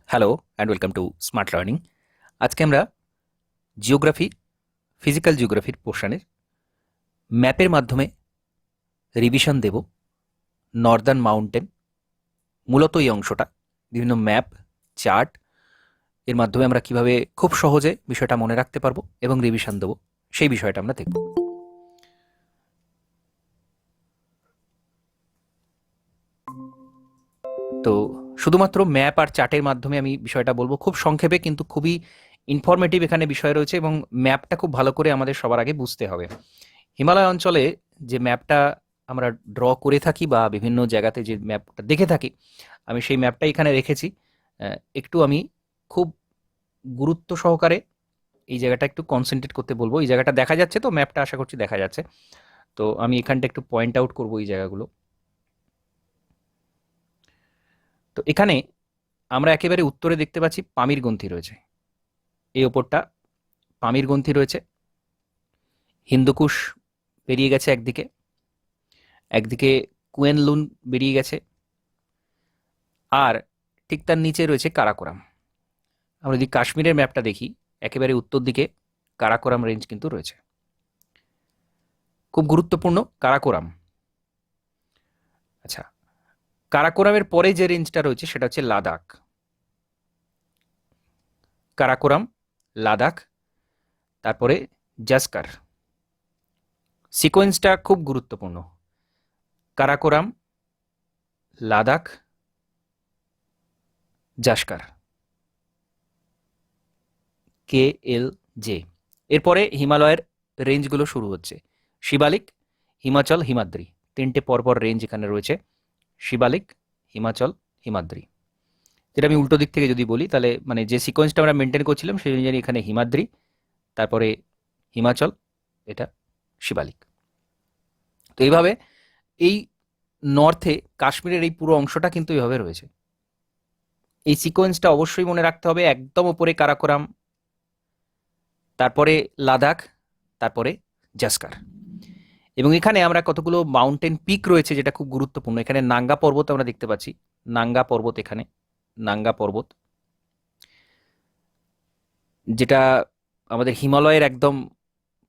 Hello and welcome to smart learning. আজকে আমরা geography, physical জিওগ্রাফির পোর্শনের ম্যাপের মাধ্যমে রিভিশন দেব। নর্দার্ন মাউন্টেন মূলত এই অংশটা, বিভিন্ন ম্যাপ, চার্ট এর মাধ্যমে আমরা কিভাবে খুব সহজে বিষয়টা মনে রাখতে পারবো এবং রিভিশন দেবো, সেই বিষয়টা আমরা দেখব। তো শুধুমাত্র ম্যাপ আর চার্টের মাধ্যমে আমি বিষয়টা বলবো খুব সংক্ষেপে, কিন্তু খুবই ইনফরমেটিভ এখানে বিষয় রয়েছে এবং ম্যাপটা খুব ভালো করে আমাদের সবার আগে বুঝতে হবে। হিমালয় অঞ্চলে যে ম্যাপটা আমরা ড্র করে থাকি বা বিভিন্ন জায়গাতে যে ম্যাপটা দেখে থাকি, আমি সেই ম্যাপটা এখানে রেখেছি। একটু আমি খুব গুরুত্ব সহকারে এই জায়গাটা একটু কনসেন্ট্রেট করতে বলবো। এই জায়গাটা দেখা যাচ্ছে তো, ম্যাপটা আশা করছি দেখা যাচ্ছে। তো আমি এখানটা একটু পয়েন্ট আউট করবো এই জায়গাগুলো। তো এখানে আমরা একেবারে উত্তরে দেখতে পাচ্ছি পামির গ্রন্থি রয়েছে, এই ওপরটা পামির গ্রন্থি রয়েছে। হিন্দুকুশ বেরিয়ে গেছে একদিকে, একদিকে কুয়েনলুন বেরিয়ে গেছে, আর ঠিক তার নিচে রয়েছে কারাকোরাম। আমরা যদি কাশ্মীরের ম্যাপটা দেখি, একেবারে উত্তর দিকে কারাকোরাম রেঞ্জ কিন্তু রয়েছে, খুব গুরুত্বপূর্ণ কারাকোরাম। আচ্ছা, কারাকোরামের পরে যে রেঞ্জটা রয়েছে সেটা হচ্ছে লাদাখ। কারাকোরাম, লাদাখ, তারপরে জাস্কার। সিকোয়েন্সটা খুব গুরুত্বপূর্ণ। কারাকোরাম, লাদাখ, জাস্কার, KLJ। এরপরে হিমালয়ের রেঞ্জগুলো শুরু হচ্ছে। শিবালিক, হিমাচল, হিমাদ্রি, তিনটে পরপর রেঞ্জ এখানে রয়েছে। শিবালিক, হিমাচল, হিমাদ্রি। যেটা আমি উল্টো দিক থেকে যদি বলি, তাহলে মানে যে সিকোয়েন্সটা আমরা মেনটেন করছিলাম সেই অনুযায়ী এখানে হিমাদ্রি, তারপরে হিমাচল, এটা শিবালিক। তো এইভাবে এই নর্থে কাশ্মীরের এই পুরো অংশটা কিন্তু এইভাবে রয়েছে। এই সিকোয়েন্সটা অবশ্যই মনে রাখতে হবে। একদম উপরে কারাকোরাম, তারপরে লাদাখ, তারপরে জাস্কার। এবং এখানে আমরা কতগুলো মাউন্টেন পিক রয়েছে যেটা খুব গুরুত্বপূর্ণ। এখানে নাঙ্গা পর্বত আমরা দেখতে পাচ্ছি, নাঙ্গা পর্বত, এখানে নাঙ্গা পর্বত, যেটা আমাদের হিমালয়ের একদম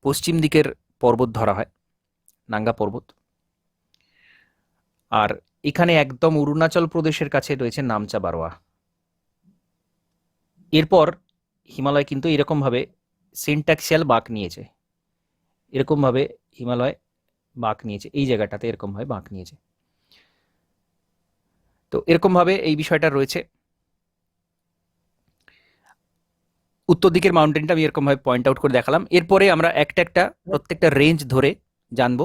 পশ্চিম দিকের পর্বত ধরা হয়, নাঙ্গা পর্বত। আর এখানে একদম অরুণাচল প্রদেশের কাছে রয়েছে নামচা বারোয়া। এরপর হিমালয় কিন্তু এরকমভাবে সিনট্যাক্সিয়াল বাঁক নিয়েছে, এরকমভাবে হিমালয় বাঁক নিয়েছে, এই জায়গাটাতে এরকমভাবে বাঁক নিয়েছে। তো এরকমভাবে এই বিষয়টা রয়েছে। উত্তর দিকের মাউন্টেনটা আমি এরকমভাবে পয়েন্ট আউট করে দেখালাম। এরপরে আমরা একটা একটা প্রত্যেকটা রেঞ্জ ধরে জানবো।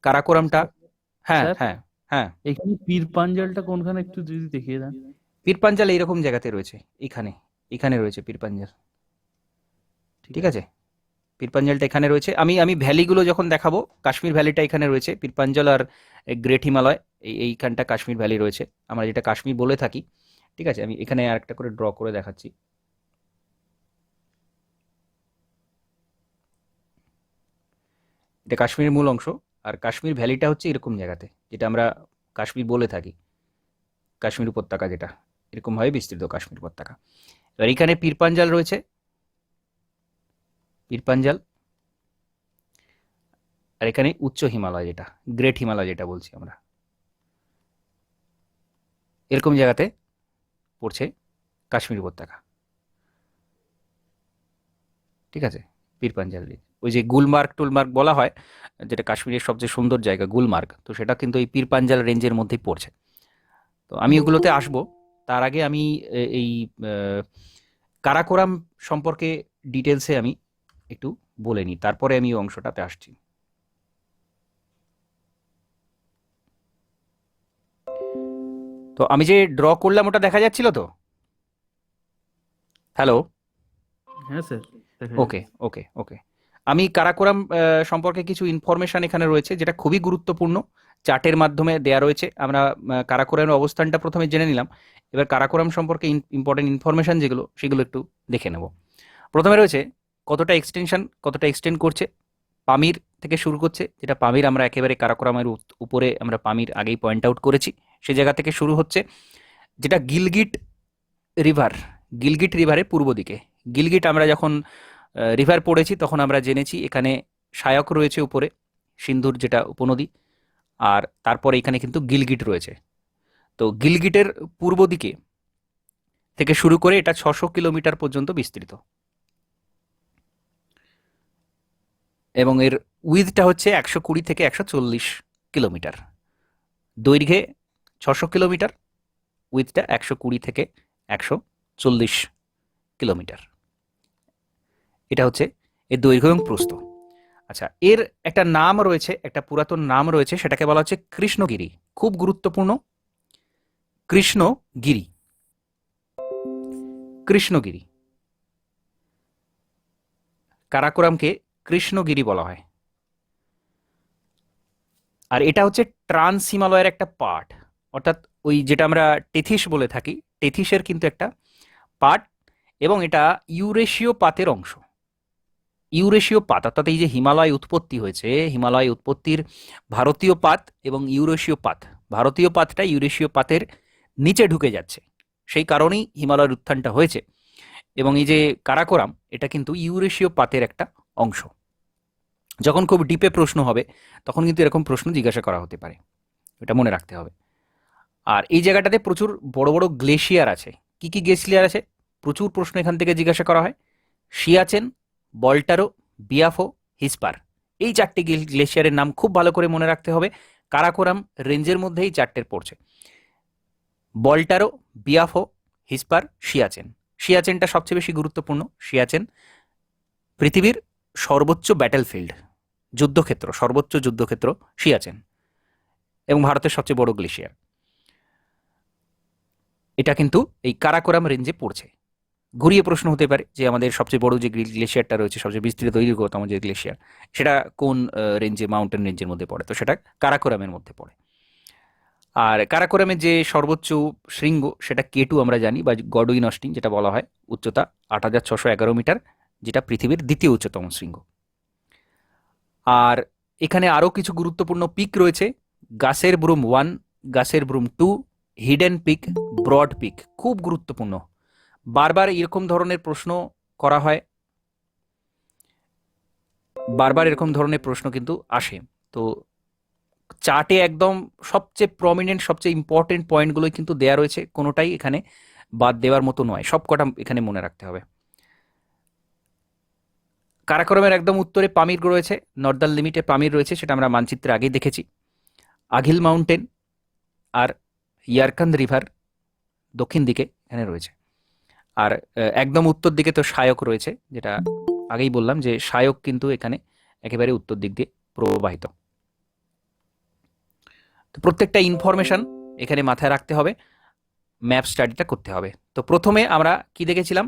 কারাকোরামটা, হ্যাঁ স্যার, হ্যাঁ হ্যাঁ, এখানে পীর পাঞ্জালটা কোনখানে একটু যদি দেখিয়ে দেন। পীরপাঞ্জাল এইরকম জায়গাতে রয়েছে, এখানে এখানে রয়েছে পীরপাঞ্জাল। ঠিক ঠিক আছে। আছে, পীরপাঞ্জালটা এখানে রয়েছে। আমি আমি ভ্যালিগুলো যখন দেখাবো, কাশ্মীর ভ্যালিটা এখানে রয়েছে, পীরপাঞ্জাল আর গ্রেট হিমালয়, এইখানটা কাশ্মীর ভ্যালি রয়েছে, আমরা যেটা কাশ্মীর বলে থাকি। ঠিক আছে, আমি এখানে আর একটা করে ড্র করে দেখাচ্ছি। এটা কাশ্মীরের মূল অংশ, আর কাশ্মীর ভ্যালিটা হচ্ছে এরকম জায়গাতে, যেটা আমরা কাশ্মীর বলে থাকি, কাশ্মীর উপত্যকা, যেটা এরকমভাবে বিস্তৃত কাশ্মীর উপত্যকা। এবার এখানে পীরপাঞ্জাল রয়েছে, পীরপাঞ্জাল, আর এখানে উচ্চ হিমালয়, যেটা গ্রেট হিমালয় যেটা বলছি আমরা, এরকম জায়গাতে পড়ছে কাশ্মীর উপত্যকা। ঠিক আছে, পীরপাঞ্জাল রেঞ্জ, ওই যে গুলমার্গ টুলমার্গ বলা হয়, যেটা কাশ্মীরের সবচেয়ে সুন্দর জায়গা গুলমার্গ, তো সেটা কিন্তু এই পীরপাঞ্জাল রেঞ্জের মধ্যেই পড়ছে। তো আমি ওগুলোতে আসবো, তার আগে আমি এই কারাকোরাম সম্পর্কে ডিটেলসে আমি একটু বলে নিই, তারপরে আমি ওই অংশটাতে আসছি। তো আমি যে ড্র করলাম ওটা দেখা যাচ্ছিল তো? হ্যালো? হ্যাঁ স্যার, দেখা ওকে যাচ্ছে। ওকে ওকে। আমি কারাকোরাম সম্পর্কে কিছু ইনফরমেশন এখানে রয়েছে যেটা খুবই গুরুত্বপূর্ণ, চার্টের মাধ্যমে দেয়া রয়েছে। আমরা কারাকোরামের অবস্থানটা প্রথমে জেনে নিলাম, এবার কারাকোরাম সম্পর্কে ইম্পর্টেন্ট ইনফরমেশন যেগুলো সেগুলো একটু দেখে নেব। প্রথমে রয়েছে কতটা এক্সটেনশন, কতটা এক্সটেন্ড করছে। পামির থেকে শুরু করছে, যেটা পামির আমরা একেবারে কারাকোরামের উপরে আমরা পামির আগেই পয়েন্ট আউট করেছি, সে জায়গা থেকে শুরু হচ্ছে, যেটা গিলগিট রিভার, গিলগিট রিভারের পূর্ব দিকে। গিলগিট আমরা যখন রিভার পড়েছি তখন আমরা জেনেছি এখানে সায়ক রয়েছে উপরে, সিন্ধুর যেটা উপনদী, আর তারপরে এখানে কিন্তু গিলগিট রয়েছে। তো গিলগিটের পূর্ব দিকে থেকে শুরু করে এটা 600 কিলোমিটার পর্যন্ত বিস্তৃত, এবং এর উইথটা হচ্ছে 120 থেকে 140 কিলোমিটার। দৈর্ঘ্যে 600 কিলোমিটার, উইথটা 120 থেকে 140 কিলোমিটার। এটা হচ্ছে এর দৈর্ঘ্য এবং প্রস্থ। আচ্ছা, এর একটা নাম রয়েছে, একটা পুরাতন নাম রয়েছে, সেটাকে বলা হচ্ছে কৃষ্ণগিরি। খুব গুরুত্বপূর্ণ, কৃষ্ণগিরি, কৃষ্ণগিরি। কারাকোরামকে কৃষ্ণগিরি বলা হয়। আর এটা হচ্ছে ট্রান্স হিমালয়ের একটা পার্ট, অর্থাৎ ওই যেটা আমরা টেথিস বলে থাকি, টেথিসের কিন্তু একটা পার্ট, এবং এটা ইউরেশীয় পাতের অংশ। ইউরেশীয় পাত, অর্থাৎ এই যে হিমালয় উৎপত্তি হয়েছে, হিমালয় উৎপত্তির ভারতীয় পাত এবং ইউরেশীয় পাত, ভারতীয় পাতটা ইউরেশীয় পাতের নিচে ঢুকে যাচ্ছে, সেই কারণেই হিমালয়ের উত্থানটা হয়েছে। এবং এই যে কারাকোরাম, এটা কিন্তু ইউরেশীয় পাতের একটা অংশ। যখন খুব ডিপে প্রশ্ন হবে তখন কিন্তু এরকম প্রশ্ন জিজ্ঞাসা করা হতে পারে, এটা মনে রাখতে হবে। আর এই জায়গাটাতে প্রচুর বড় বড় গ্লেশিয়ার আছে। কি কি গ্লেশিয়ার আছে? প্রচুর প্রশ্ন এখান থেকে জিজ্ঞাসা করা হয়। সিয়াচেন, বল্টারো, বিয়াফো, হিসপার, এই চারটি গ্লেশিয়ারের নাম খুব ভালো করে মনে রাখতে হবে। কারাকোরাম রেঞ্জের মধ্যেই চারটের পড়ছে: বল্টারো, বিয়াফো, হিসপার, সিয়াচেন। সিয়াচেনটা সবচেয়ে বেশি গুরুত্বপূর্ণ। সিয়াচেন পৃথিবীর সর্বোচ্চ ব্যাটেলফিল্ড, যুদ্ধক্ষেত্র, সর্বোচ্চ যুদ্ধক্ষেত্র সিয়াচেন, এবং ভারতের সবচেয়ে বড় গ্লেশিয়ার। এটা কিন্তু এই কারাকোরাম রেঞ্জে পড়ছে। ঘুরিয়ে প্রশ্ন হতে পারে যে আমাদের সবচেয়ে বড় যে গ্লেশিয়ারটা রয়েছে, সবচেয়ে বিস্তৃত দৈর্ঘ্যতম যে গ্লেশিয়ার, সেটা কোন রেঞ্জে, মাউন্টেন রেঞ্জের মধ্যে পড়ে? তো সেটা কারাকোরামের মধ্যে পড়ে। আর কারাকোরামের যে সর্বোচ্চ শৃঙ্গ, সেটা K2 আমরা জানি, বা গডউইন অস্টিন যেটা বলা হয়, উচ্চতা 8611 মিটার, যেটা পৃথিবীর দ্বিতীয় উচ্চতম শৃঙ্গ। আর এখানে আরও কিছু গুরুত্বপূর্ণ পিক রয়েছে: গাসের ব্রুম 1, গাসের ব্রুম 2, হিডেন পিক, ব্রড পিক। খুব গুরুত্বপূর্ণ, বারবার এরকম ধরনের প্রশ্ন করা হয়, বারবার এরকম ধরনের প্রশ্ন কিন্তু আসে। তো চার্টে একদম সবচেয়ে প্রমিনেন্ট, সবচেয়ে ইম্পর্টেন্ট পয়েন্টগুলোই কিন্তু দেয়া রয়েছে, কোনোটাই এখানে বাদ দেওয়ার মতো নয়, সব কটা এখানে মনে রাখতে হবে। কারাকোরামের একদম উত্তরে পামির রয়েছে, নর্দার্ন লিমিটে পামির রয়েছে, সেটা আমরা মানচিত্রে আগেই দেখেছি। আঘিল মাউন্টেন আর ইয়ারকান্দ রিভার দক্ষিণ দিকে এখানে রয়েছে। আর একদম উত্তর দিকে তো সায়ক রয়েছে, যেটা আগেই বললাম যে সায়ক কিন্তু এখানে একেবারে উত্তর দিক দিয়ে প্রবাহিত। তো প্রত্যেকটা ইনফরমেশন এখানে মাথায় রাখতে হবে, ম্যাপ স্টাডিটা করতে হবে। তো প্রথমে আমরা কি দেখেছিলাম?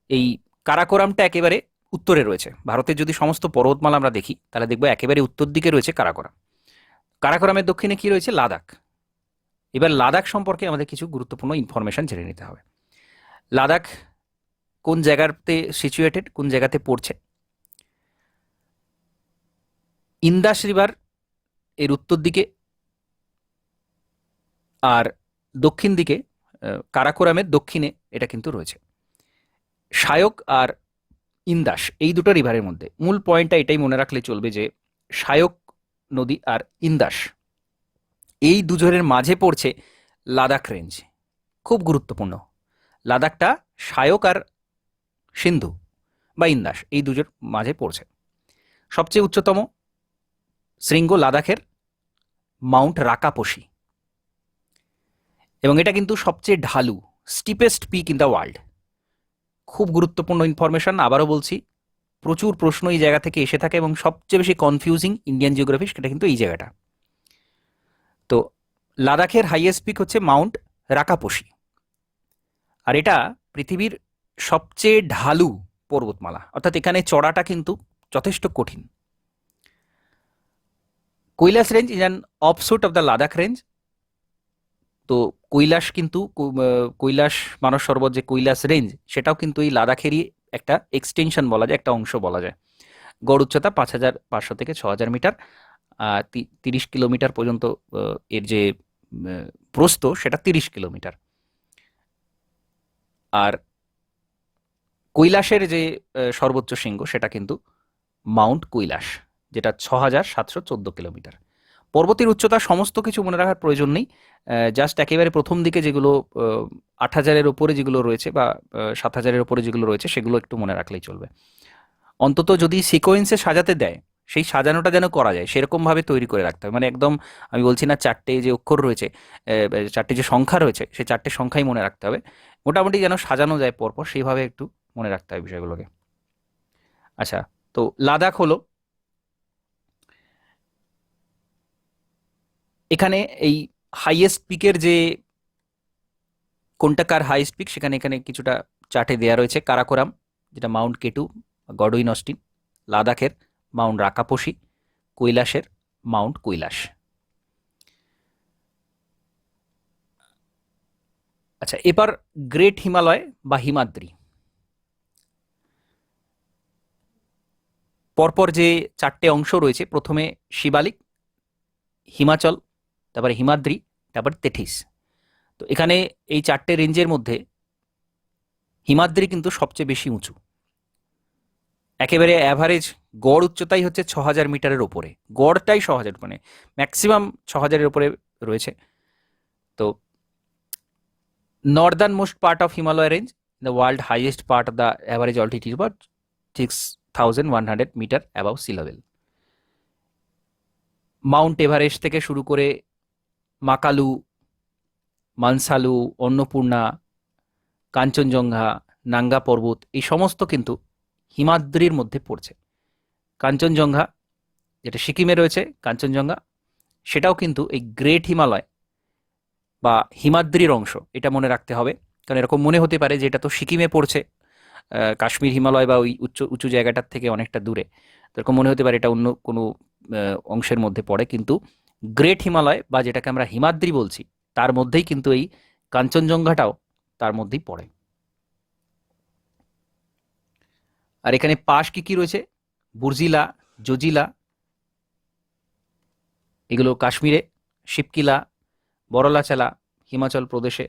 এই কারাকোরামটা একেবারে উত্তরে রয়েছে। ভারতের যদি সমস্ত পর্বতমালা আমরা দেখি তাহলে দেখবো একেবারে উত্তর দিকে রয়েছে কারাকোরাম। কারাকোরামের দক্ষিণে কি রয়েছে? লাদাখ। এবার লাদাখ সম্পর্কে আমাদের কিছু গুরুত্বপূর্ণ ইনফরমেশন জেনে নিতে হবে। লাদাখ কোন জায়গাতে সিচুয়েটেড, কোন জায়গাতে পড়ছে? ইন্দাস রিভার এর উত্তর দিকে, আর দক্ষিণ দিকে কারাকোরামের দক্ষিণে এটা কিন্তু রয়েছে। সায়ক আর ইন্দাস, এই দুটো রিভারের মধ্যে মূল পয়েন্টটা এটাই মনে রাখলে চলবে যে সায়ক নদী আর ইন্দাস, এই দুজনের মাঝে পড়ছে লাদাখ রেঞ্জ। খুব গুরুত্বপূর্ণ। লাদাখটা সায়ক আর সিন্ধু বা ইন্দাস, এই দুজোর মাঝে পড়ছে। সবচেয়ে উচ্চতম শৃঙ্গ লাদাখের মাউন্ট রাকাপোশি, এবং এটা কিন্তু সবচেয়ে ঢালু, স্টিপেস্ট পিক ইন দ্য ওয়ার্ল্ড। খুব গুরুত্বপূর্ণ ইনফরমেশন, আবারও বলছি, প্রচুর প্রশ্ন এই জায়গা থেকে এসে থাকে, এবং সবচেয়ে বেশি কনফিউজিং ইন্ডিয়ান জিওগ্রাফি সেটা কিন্তু এই জায়গাটা। তো লাদাখের হাইয়েস্ট পিক হচ্ছে মাউন্ট রাকাপোশি, আর এটা পৃথিবীর সবচেয়ে ঢালু পর্বতমালা, অর্থাৎ এখানে চড়াটা কিন্তু যথেষ্ট কঠিন। Kailash range is an offshoot of the Ladakh range. তো কৈলাস কিন্তু কৈলাস মানস সরোবর যে কৈলাস রেঞ্জ, সেটাও কিন্তু এই লাদাখেরই একটা এক্সটেনশন বলা যায়, একটা অংশ বলা যায়। গড় উচ্চতা 5500 থেকে 6000 মিটার, 30 কিলোমিটার পর্যন্ত এর যে প্রস্থ, সেটা 30 কিলোমিটার। আর কৈলাসের যে সর্বোচ্চ শৃঙ্গ সেটা কিন্তু মাউন্ট কৈলাস, যেটা 6,714 কিলোমিটার। পর্বতের উচ্চতা সমস্ত কিছু মনে রাখার প্রয়োজন নেই, জাস্ট একেবারে প্রথম দিকে যেগুলো 8,000-এর ওপরে যেগুলো রয়েছে বা 7,000-এর ওপরে যেগুলো রয়েছে সেগুলো একটু মনে রাখলেই চলবে। অন্তত যদি সিকোয়েন্সে সাজাতে দেয়, সেই সাজানোটা যেন করা যায় সেরকমভাবে তৈরি করে রাখতে হবে। মানে একদম আমি বলছি না 4টে যে অক্ষর রয়েছে, 4টে যে সংখ্যা রয়েছে সেই 4টে সংখ্যাই মনে রাখতে হবে, মোটামুটি যেন সাজানো যায় পরপর সেইভাবে একটু মনে রাখতে হবে বিষয়গুলোকে। আচ্ছা, তো লাদাখ হলো, এখানে এই হাইয়েস্ট পিকের যে কোনটা কার হাইয়েস্ট পিক সেখানে এখানে কিছুটা চার্টে দেওয়া রয়েছে। কারাকোরাম, যেটা মাউন্ট কেটু, গডউইন অস্টিন। লাদাখের মাউন্ট রাকাপোশি। কৈলাসের মাউন্ট কৈলাস। আচ্ছা, এবার গ্রেট হিমালয় বা হিমাদ্রি। পরপর যে 4টে অংশ রয়েছে, প্রথমে শিবালিক, হিমাচল, তারপরে হিমাদ্রি, তারপর তেথিস। তো এখানে এই 4টে রেঞ্জের মধ্যে হিমাদ্রি কিন্তু সবচেয়ে বেশি উঁচু। একেবারে অ্যাভারেজ গড় উচ্চতাই হচ্ছে 6,000 মিটারের ওপরে, গড়টাই 6,000, মানে ম্যাক্সিমাম 6,000-এর ওপরে রয়েছে। তো northern most part of Himalaya range, the world highest part of the average altitude about 6,100 metre above sea level. Mount Everest থেকে শুরু করে মাকালু, মানসালু, অন্নপূর্ণা, কাঞ্চনজঙ্ঘা, নাঙ্গা পর্বত, এই সমস্ত কিন্তু হিমাদ্রির মধ্যে পড়ছে। কাঞ্চনজঙ্ঘা, যেটা সিকিমে রয়েছে কাঞ্চনজঙ্ঘা, সেটাও কিন্তু এই গ্রেট হিমালয় বা হিমাদ্রির অংশ, এটা মনে রাখতে হবে। কারণ এরকম মনে হতে পারে যে এটা তো সিকিমে পড়ছে, কাশ্মীর হিমালয় বা ওই উঁচু জায়গাটার থেকে অনেকটা দূরে, এরকম মনে হতে পারে এটা অন্য কোনো অংশের মধ্যে পড়ে, কিন্তু গ্রেট হিমালয় বা যেটাকে আমরা হিমাদ্রি বলছি তার মধ্যেই কিন্তু এই কাঞ্চনজঙ্ঘাটাও তার মধ্যেই পড়ে। আর এখানে পাশ কি কি রয়েছে? বুর্জিলা, জজিলা, এগুলো কাশ্মীরে, শিবকিলা, বড়লাচালা হিমাচল প্রদেশে,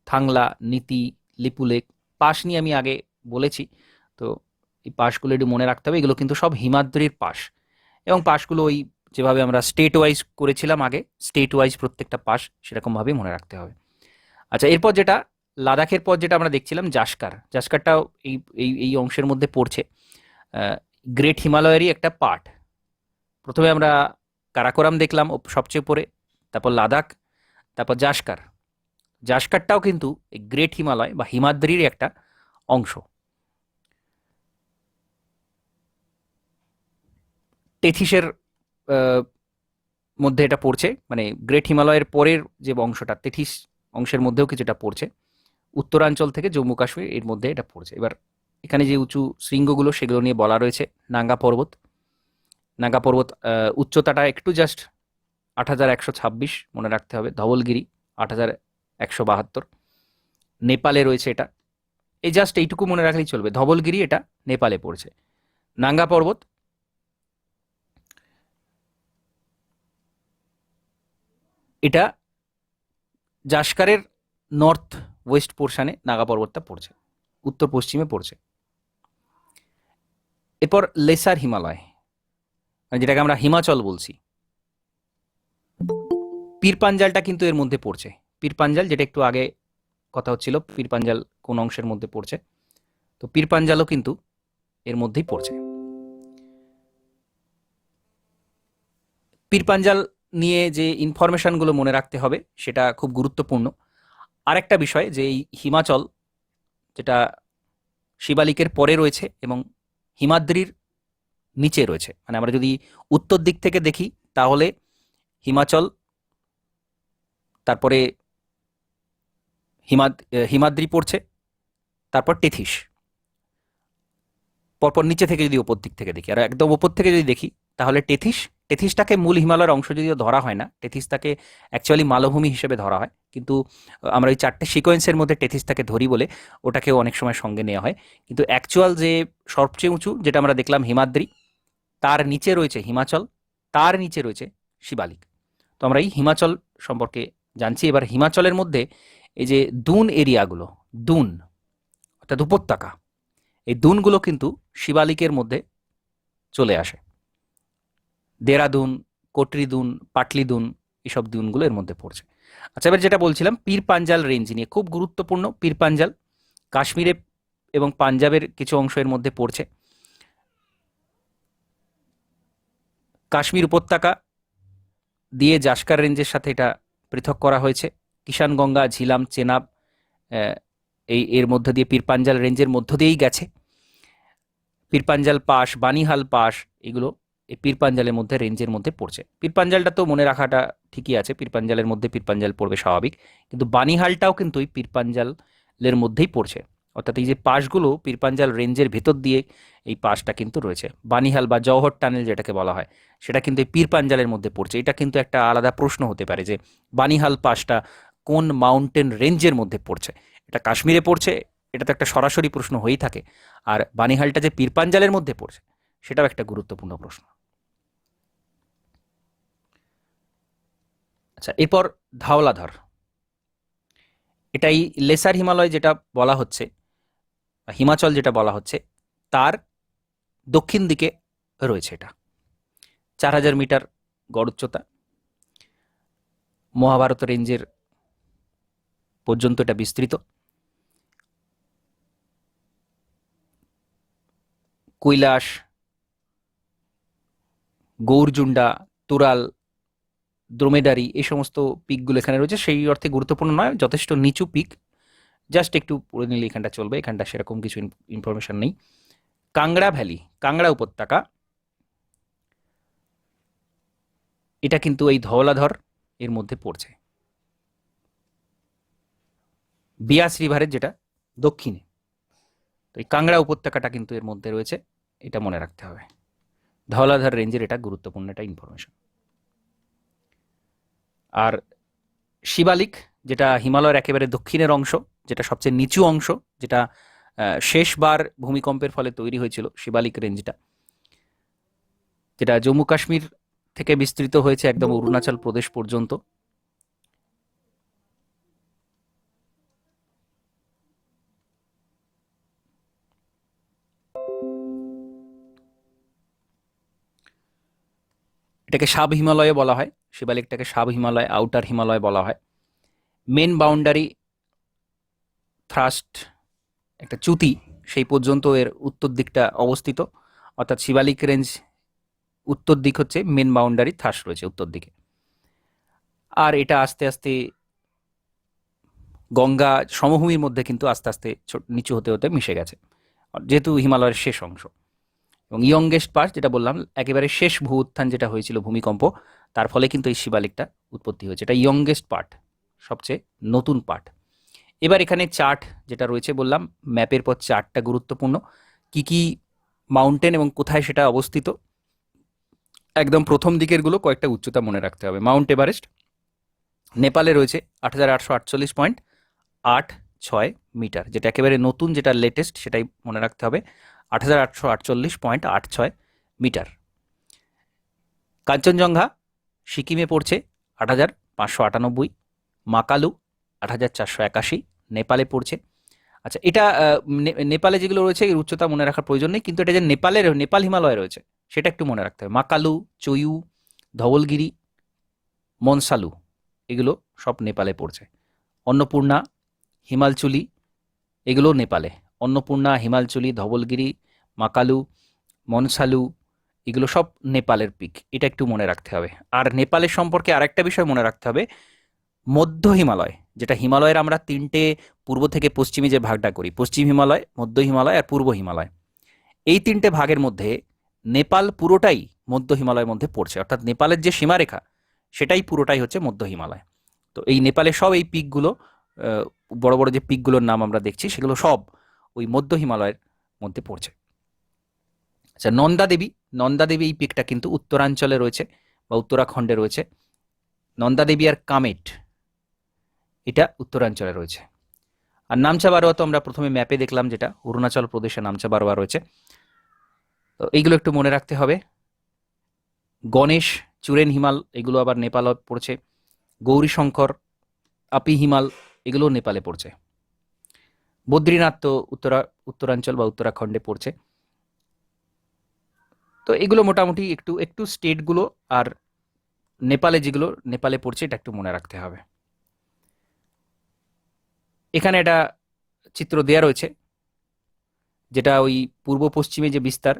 থাংলা, নীতি, লিপুলেক। পাশ নিয়ে আমি আগে বলেছি, তো এই পাশগুলো একটু মনে রাখতে হবে, এগুলো কিন্তু সব হিমাদ্রির পাশ। এবং পাশগুলো ওই যেভাবে আমরা স্টেট ওয়াইজ করেছিলাম আগে, স্টেট ওয়াইজ প্রত্যেকটা পাশ সেরকমভাবে মনে রাখতে হবে। আচ্ছা, এরপর যেটা লাদাখের পর যেটা আমরা দেখছিলাম জাস্কার, জাস্কারটাও এই এই এই অংশের মধ্যে পড়ছে, গ্রেট হিমালয়েরই একটা পার্ট। প্রথমে আমরা কারাকোরাম দেখলাম সবচেয়ে উপরে, তারপর লাদাখ, তারপর জাস্কার। জাস্কারটাও কিন্তু এই গ্রেট হিমালয় বা হিমাদ্রির একটা অংশ। টেথিসের মধ্যে এটা পড়ছে, মানে গ্রেট হিমালয়ের পরের যে অংশটা তেথিস অংশের মধ্যেও কিছুটা পড়ছে। উত্তরাঞ্চল থেকে জম্মু কাশ্মীর এর মধ্যে এটা পড়ছে। এবার এখানে যে উঁচু শৃঙ্গগুলো সেগুলো নিয়ে বলা রয়েছে। নাঙ্গা পর্বত, নাঙ্গা পর্বত উচ্চতাটা একটু জাস্ট 8,126 মনে রাখতে হবে। ধবলগিরি 8,172 নেপালে রয়েছে এটা, এই জাস্ট এইটুকু মনে রাখলেই চলবে। ধবলগিরি এটা নেপালে পড়ছে। নাঙ্গা পর্বত এটা জাস্কারের নর্থ ওয়েস্ট পোর্শনে নাগা পর্বতটা পড়ছে, উত্তর পশ্চিমে পড়ছে। এরপর লেসার হিমালয়, মানে যেটাকে আমরা হিমাচল বলছি, পীরপাঞ্জালটা কিন্তু এর মধ্যে পড়ছে। পীরপাঞ্জাল, যেটা একটু আগে কথা হচ্ছিল পীরপাঞ্জাল কোন অংশের মধ্যে পড়ছে, তো পীরপাঞ্জালও কিন্তু এর মধ্যেই পড়ছে। পীরপাঞ্জাল নিয়ে যে ইনফরমেশনগুলো মনে রাখতে হবে সেটা খুব গুরুত্বপূর্ণ। আরেকটা বিষয় যে এই হিমাচল, যেটা শিবালিকের পরে রয়েছে এবং হিমাদ্রির নিচে রয়েছে, মানে আমরা যদি উত্তর দিক থেকে দেখি তাহলে হিমাচল, তারপরে হিমাদ্রি পড়ছে, তারপর টেথিস, পরপর নিচে থেকে যদি ওপর দিক থেকে দেখি, আর একদম ওপর থেকে যদি দেখি তাহলে টেথিসটাকে মূল হিমালয়ের অংশ যদিও ধরা হয় না, টেথিসটাকে অ্যাকচুয়ালি মালভূমি হিসেবে ধরা হয়, কিন্তু আমরা ওই 4টে সিকোয়েন্সের মধ্যে টেথিসটাকে ধরি বলে ওটাকেও অনেক সময় সঙ্গে নেওয়া হয়। কিন্তু অ্যাকচুয়াল যে সবচেয়ে উঁচু যেটা আমরা দেখলাম হিমাদ্রি, তার নিচে রয়েছে হিমাচল, তার নিচে রয়েছে শিবালিক। তো আমরা এই হিমাচল সম্পর্কে জানছি। এবার হিমাচলের মধ্যে এই যে দুন এরিয়াগুলো, দুন অর্থাৎ উপত্যকা, এই দুনগুলো কিন্তু শিবালিকের মধ্যে চলে আসে। দেরাদুন, কোটরি দুন, পাটলি দুন, এইসব দুনগুলো এর মধ্যে পড়ছে। আচ্ছা, এবার যেটা বলছিলাম পীর পাঞ্জাল রেঞ্জ নিয়ে, খুব গুরুত্বপূর্ণ পীর পাঞ্জাল, কাশ্মীরে এবং পাঞ্জাবের কিছু অংশ এর মধ্যে পড়ছে। কাশ্মীর উপত্যকা দিয়ে জাস্কার রেঞ্জের সাথে এটা পৃথক করা হয়েছে। কিষানগঙ্গা, ঝিলাম, চেনাব এর মধ্য দিয়ে পীর পাঞ্জাল রেঞ্জের মধ্য দিয়েই গেছে। পীর পাঞ্জাল পাস, বানিহাল পাস, এগুলো এই পীর পাঞ্জালের মধ্যে রেঞ্জের মধ্যে পড়ছে। পীর পাঞ্জালটা তো মনে রাখাটা ঠিকই আছে, পীর পাঞ্জালের মধ্যে পীর পাঞ্জাল পড়বে স্বাভাবিক, কিন্তু বানিহালটাও কিন্তু এই পীর পাঞ্জালের মধ্যেই পড়ছে। অর্থাৎ এই যে পাসগুলো পীর পাঞ্জাল রেঞ্জের ভেতর দিয়ে এই পাসটা কিন্তু রয়েছে। বানিহাল বা জওহর টানেল যেটাকে বলা হয়, সেটা কিন্তু এই পীর পাঞ্জালের মধ্যে পড়ছে। এটা কিন্তু একটা আলাদা প্রশ্ন হতে পারে যে বানিহাল পাসটা কোন মাউন্টেন রেঞ্জের মধ্যে পড়ছে। এটা কাশ্মীরে পড়ছে, এটা তো একটা সরাসরি প্রশ্ন হয়েই থাকে। আর বানিহালটা যে পীর পাঞ্জালের মধ্যে পড়ছে, সেটাও একটা গুরুত্বপূর্ণ প্রশ্ন। আচ্ছা, এরপর ধওলাধর, এটাই লেসার হিমালয় যেটা বলা হচ্ছে, হিমাচল যেটা বলা হচ্ছে, তার দক্ষিণ দিকে রয়েছে। এটা 4000 মিটার গড় উচ্চতা, মহাভারত রেঞ্জের পর্যন্ত এটা বিস্তৃত। কৈলাস, গৌরজুন্ডা, তুরাল, দ্রোমেডারি, এই সমস্ত পিকগুলো এখানে রয়েছে। সেই অর্থে গুরুত্বপূর্ণ নয়, যথেষ্ট নিচু পিক, জাস্ট একটু পড়ে নিলে এখানটা চলবে, এখানটা সেরকম কিছু ইনফরমেশন নেই। কাংড়া ভ্যালি, কাংড়া উপত্যকা, এটা কিন্তু এই ধওলাধর এর মধ্যে পড়ছে, বিয়াস রিভারের যেটা দক্ষিণে। তো এই কাংড়া উপত্যকাটা কিন্তু এর মধ্যে রয়েছে, এটা মনে রাখতে হবে। ধওলাধর রেঞ্জের এটা গুরুত্বপূর্ণ একটা ইনফরমেশন। আর শিবালিক, যেটা হিমালয়ের একেবারে দক্ষিণের অংশ, যেটা সবচেয়ে নিচু অংশ, যেটা শেষবার ভূমিকম্পের ফলে তৈরি হয়েছিল, শিবালিক রেঞ্জটা, যেটা জম্মু কাশ্মীর থেকে বিস্তৃত হয়েছে একদম অরুণাচল প্রদেশ পর্যন্ত। এটাকে সাব হিমালয় বলা হয়, শিবালিকটাকে সাব হিমালয়, আউটার হিমালয় বলা হয়। মেন বাউন্ডারি থ্রাস্ট, একটা চ্যুতি, সেই পর্যন্ত এর উত্তর দিকটা অবস্থিত। অর্থাৎ শিবালিক রেঞ্জ উত্তর দিক হচ্ছে মেন বাউন্ডারি থ্রাস্ট রয়েছে উত্তর দিকে। আর এটা আস্তে আস্তে গঙ্গা সমভূমির মধ্যে কিন্তু আস্তে আস্তে নিচু হতে হতে মিশে গেছে, যেহেতু হিমালয়ের শেষ অংশ। এবং ইয়ংগেস্ট পার্ট যেটা বললাম, একেবারে শেষ ভূ উত্থান যেটা হয়েছিল ভূমিকম্প, তার ফলে কিন্তু এই শিবালিকটা উৎপত্তি হয়েছে। এটা ইয়ংগেস্ট পার্ট, সবচেয়ে নতুন পার্ট। এবার এখানে চার্ট যেটা রয়েছে, বললাম ম্যাপের পর চার্টটা গুরুত্বপূর্ণ, কি কি মাউন্টেন এবং কোথায় সেটা অবস্থিত। একদম প্রথম দিকেরগুলো কয়েকটা উচ্চতা মনে রাখতে হবে। মাউন্ট এভারেস্ট নেপালে রয়েছে 8848.86 মিটার, যেটা একেবারে নতুন, যেটা লেটেস্ট, সেটাই মনে রাখতে হবে, 8848.86 মিটার। কাঞ্চনজঙ্ঘা সিকিমে পড়ছে 8598, মাকালু 8481 নেপালে পড়ছে। আচ্ছা, এটা নেপালে যেগুলো রয়েছে এর উচ্চতা মনে রাখার প্রয়োজন নেই, কিন্তু এটা যে নেপাল হিমালয় রয়েছে সেটা একটু মনে রাখতে হবে। মাকালু, চয়ু, ধবলগিরি, মনসালু, এগুলো সব নেপালে পড়ছে। অন্নপূর্ণা, হিমালচুলি, এগুলো নেপালে। অন্নপূর্ণা, হিমালচুলি, ধবলগিরি, মাকালু, মনসালু, এগুলো সব নেপালের পিক, এটা একটু মনে রাখতে হবে। আর নেপালের সম্পর্কে আরেকটা বিষয় মনে রাখতে হবে, মধ্য হিমালয়, যেটা হিমালয়ের আমরা তিনটে পূর্ব থেকে পশ্চিমে যে ভাগটা করি, পশ্চিম হিমালয়, মধ্য হিমালয় আর পূর্ব হিমালয়, এই তিনটে ভাগের মধ্যে নেপাল পুরোটাই মধ্য হিমালয়ের মধ্যে পড়ছে। অর্থাৎ নেপালের যে সীমারেখা, সেটাই পুরোটাই হচ্ছে মধ্য হিমালয়। তো এই নেপালের সব এই পিকগুলো, বড় বড় যে পিকগুলোর নাম আমরা দেখছি, সেগুলো সব ওই মধ্য হিমালয়ের মধ্যে পড়ছে। আচ্ছা, নন্দা দেবী এই পিকটা কিন্তু উত্তরাঞ্চলে রয়েছে বা উত্তরাখণ্ডে রয়েছে। নন্দা দেবী আর কামেট, এটা উত্তরাঞ্চলে রয়েছে। আর নামচা বারোয়া তো আমরা প্রথমে ম্যাপে দেখলাম, যেটা অরুণাচল প্রদেশে নামচা বারোয়া রয়েছে। তো এইগুলো একটু মনে রাখতে হবে। গণেশ, চুরেন হিমাল, এগুলো আবার নেপালে পড়ছে। গৌরীশঙ্কর, আপি হিমাল, এগুলো নেপালে পড়ছে। বদ্রীনাথ তো উত্তরাঞ্চল বা উত্তরাখণ্ডে পড়ছে। তো এগুলো মোটামুটি একটু একটু স্টেটগুলো আর নেপালে যেগুলো নেপালে পড়ছে এটা একটু মনে রাখতে হবে। এখানে একটা চিত্র দেয়া রয়েছে, যেটা ওই পূর্ব পশ্চিমে যে বিস্তার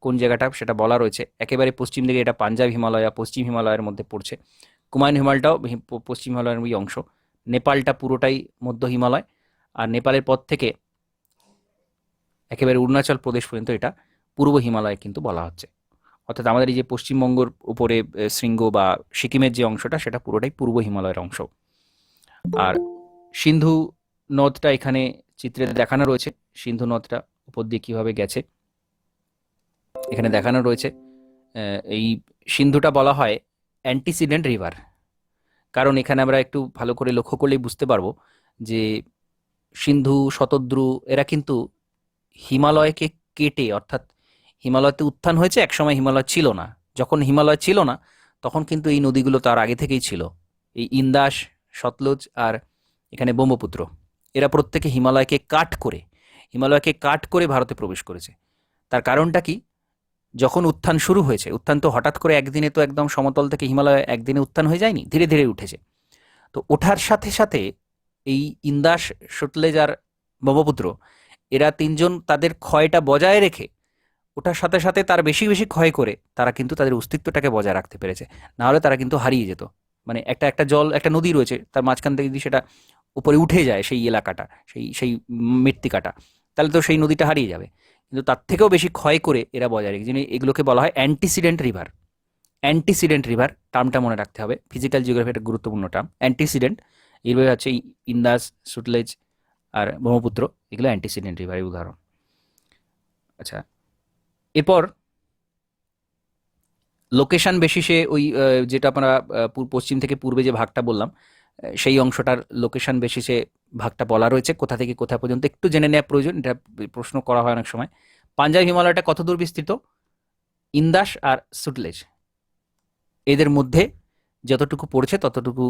কোন জায়গাটা সেটা বলা রয়েছে। একেবারে পশ্চিম দিকে এটা পাঞ্জাব হিমালয়, পশ্চিম হিমালয়ের মধ্যে পড়ছে। কুমায়ুন হিমালয়টাও পশ্চিম হিমালয়ের অংশ। নেপালটা পুরোটাই মধ্য হিমালয়, আর নেপালের পর থেকে একেবারে অরুণাচল প্রদেশ পর্যন্ত এটা পূর্ব হিমালয় কিন্তু বলা হচ্ছে। অর্থাৎ আমাদের এই যে পশ্চিমবঙ্গের উপরে শৃঙ্গ বা সিকিমের যে অংশটা সেটা পুরোটাই পূর্ব হিমালয়ের অংশ। আর সিন্ধু নদটা এখানে চিত্রে দেখানো রয়েছে। সিন্ধু নদটা উপর দিয়ে কীভাবে গেছে এখানে দেখানো রয়েছে। এই সিন্ধুটা বলা হয় অ্যান্টিসিডেন্ট রিভার, কারণ এখানে আমরা একটু ভালো করে লক্ষ্য করলেই বুঝতে পারবো যে সিন্ধু, শতদ্রু এরা কিন্তু হিমালয়কে কেটে, অর্থাৎ হিমালয়তে উত্থান হয়েছে, একসময় হিমালয় ছিল না। যখন হিমালয় ছিল না তখন কিন্তু এই নদীগুলো তার আগে থেকেই ছিল। এই ইন্দাস, সতলুজ আর এখানে ব্রহ্মপুত্র, এরা প্রত্যেকে হিমালয়কে কাট করে ভারতে প্রবেশ করেছে। তার কারণটা কি? যখন উত্থান শুরু হয়েছে, উত্থান তো হঠাৎ করে একদিনে তো একদম সমতল থেকে হিমালয় একদিনে উত্থান হয়ে যায়নি, ধীরে ধীরে উঠেছে। তো ওঠার সাথে সাথে এই ইন্দাস, সতলেজ আর ব্রহ্মপুত্র এরা তিনজন তাদের ক্ষয়টা বজায় রেখে ওঠার সাথে সাথে তার বেশি বেশি ক্ষয় করে তারা কিন্তু তাদের অস্তিত্বটাকে বজায় রাখতে পেরেছে। নাহলে তারা কিন্তু হারিয়ে যেত। মানে একটা জল, একটা নদী রয়েছে, তার মাঝখান থেকে যদি সেটা উপরে উঠে যায় সেই এলাকাটা, সেই সেই মৃত্তিকাটা, তাহলে তো সেই নদীটা হারিয়ে যাবে। কিন্তু তার থেকেও বেশি ক্ষয় করে এরা বজায় রেখেছে। এগুলোকে বলা হয় অ্যান্টিসিডেন্ট রিভার। অ্যান্টিসিডেন্ট রিভার টার্মটা মনে রাখতে হবে, ফিজিক্যাল জিওগ্রাফি একটা গুরুত্বপূর্ণ টার্ম। অ্যান্টিসিডেন্ট এইভাবে হচ্ছে ইন্দাস, সুটলেজ আর ব্রহ্মপুত্র, এগুলো অ্যান্টিসিডেন্ট রিভারের উদাহরণ। আচ্ছা, এরপর লোকেশন বেসিসে ওই যেটা আমরা পশ্চিম থেকে পূর্বে যে ভাগটা বললাম, সেই অংশটার লোকেশন বেসিসে ভাগটা বলা রয়েছে, কোথা থেকে কোথা পর্যন্ত একটু জেনে নেওয়া প্রয়োজন। এটা প্রশ্ন করা হয় অনেক সময়। পাঞ্জাব হিমালয়টা কত দূর বিস্তৃত? ইন্দাস আর সুটলেজ এদের মধ্যে যতটুকু পড়ছে ততটুকু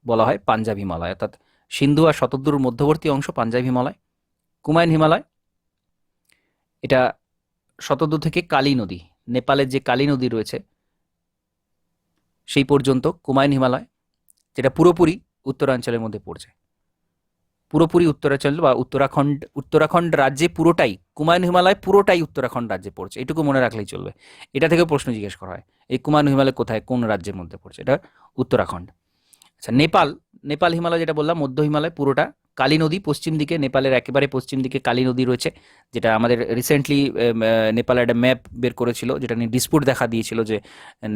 বলা হয় পাঞ্জাব হিমালয়। অর্থাৎ সিন্ধু আর শতদ্রুর মধ্যবর্তী অংশ পাঞ্জাব হিমালয়। কুমায়ুন হিমালয় এটা শতদ্রু থেকে কালী নদী, নেপালের যে কালী নদী রয়েছে সেই পর্যন্ত কুমায়ুন হিমালয়, যেটা পুরোপুরি উত্তরাঞ্চলের মধ্যে পড়ছে। পুরোপুরি উত্তরাঞ্চল বা উত্তরাখণ্ড রাজ্যে পুরোটাই, কুমায়ুন হিমালয় পুরোটাই উত্তরাখণ্ড রাজ্যে পড়ছে, এটুকু মনে রাখলেই চলবে। এটা থেকে প্রশ্ন জিজ্ঞেস করা হয়, এই কুমায়ুন হিমালয় কোথায়, কোন রাজ্যের মধ্যে পড়ছে? এটা উত্তরাখণ্ড। আচ্ছা, নেপাল হিমালয় যেটা বললাম মধ্য হিমালয় পুরোটা। কালী নদী পশ্চিম দিকে, নেপালের একেবারে পশ্চিম দিকে কালী নদী রয়েছে, যেটা আমাদের রিসেন্টলি নেপালের একটা ম্যাপ বের করেছিল, যেটা নিয়ে ডিসপুট দেখা দিয়েছিল যে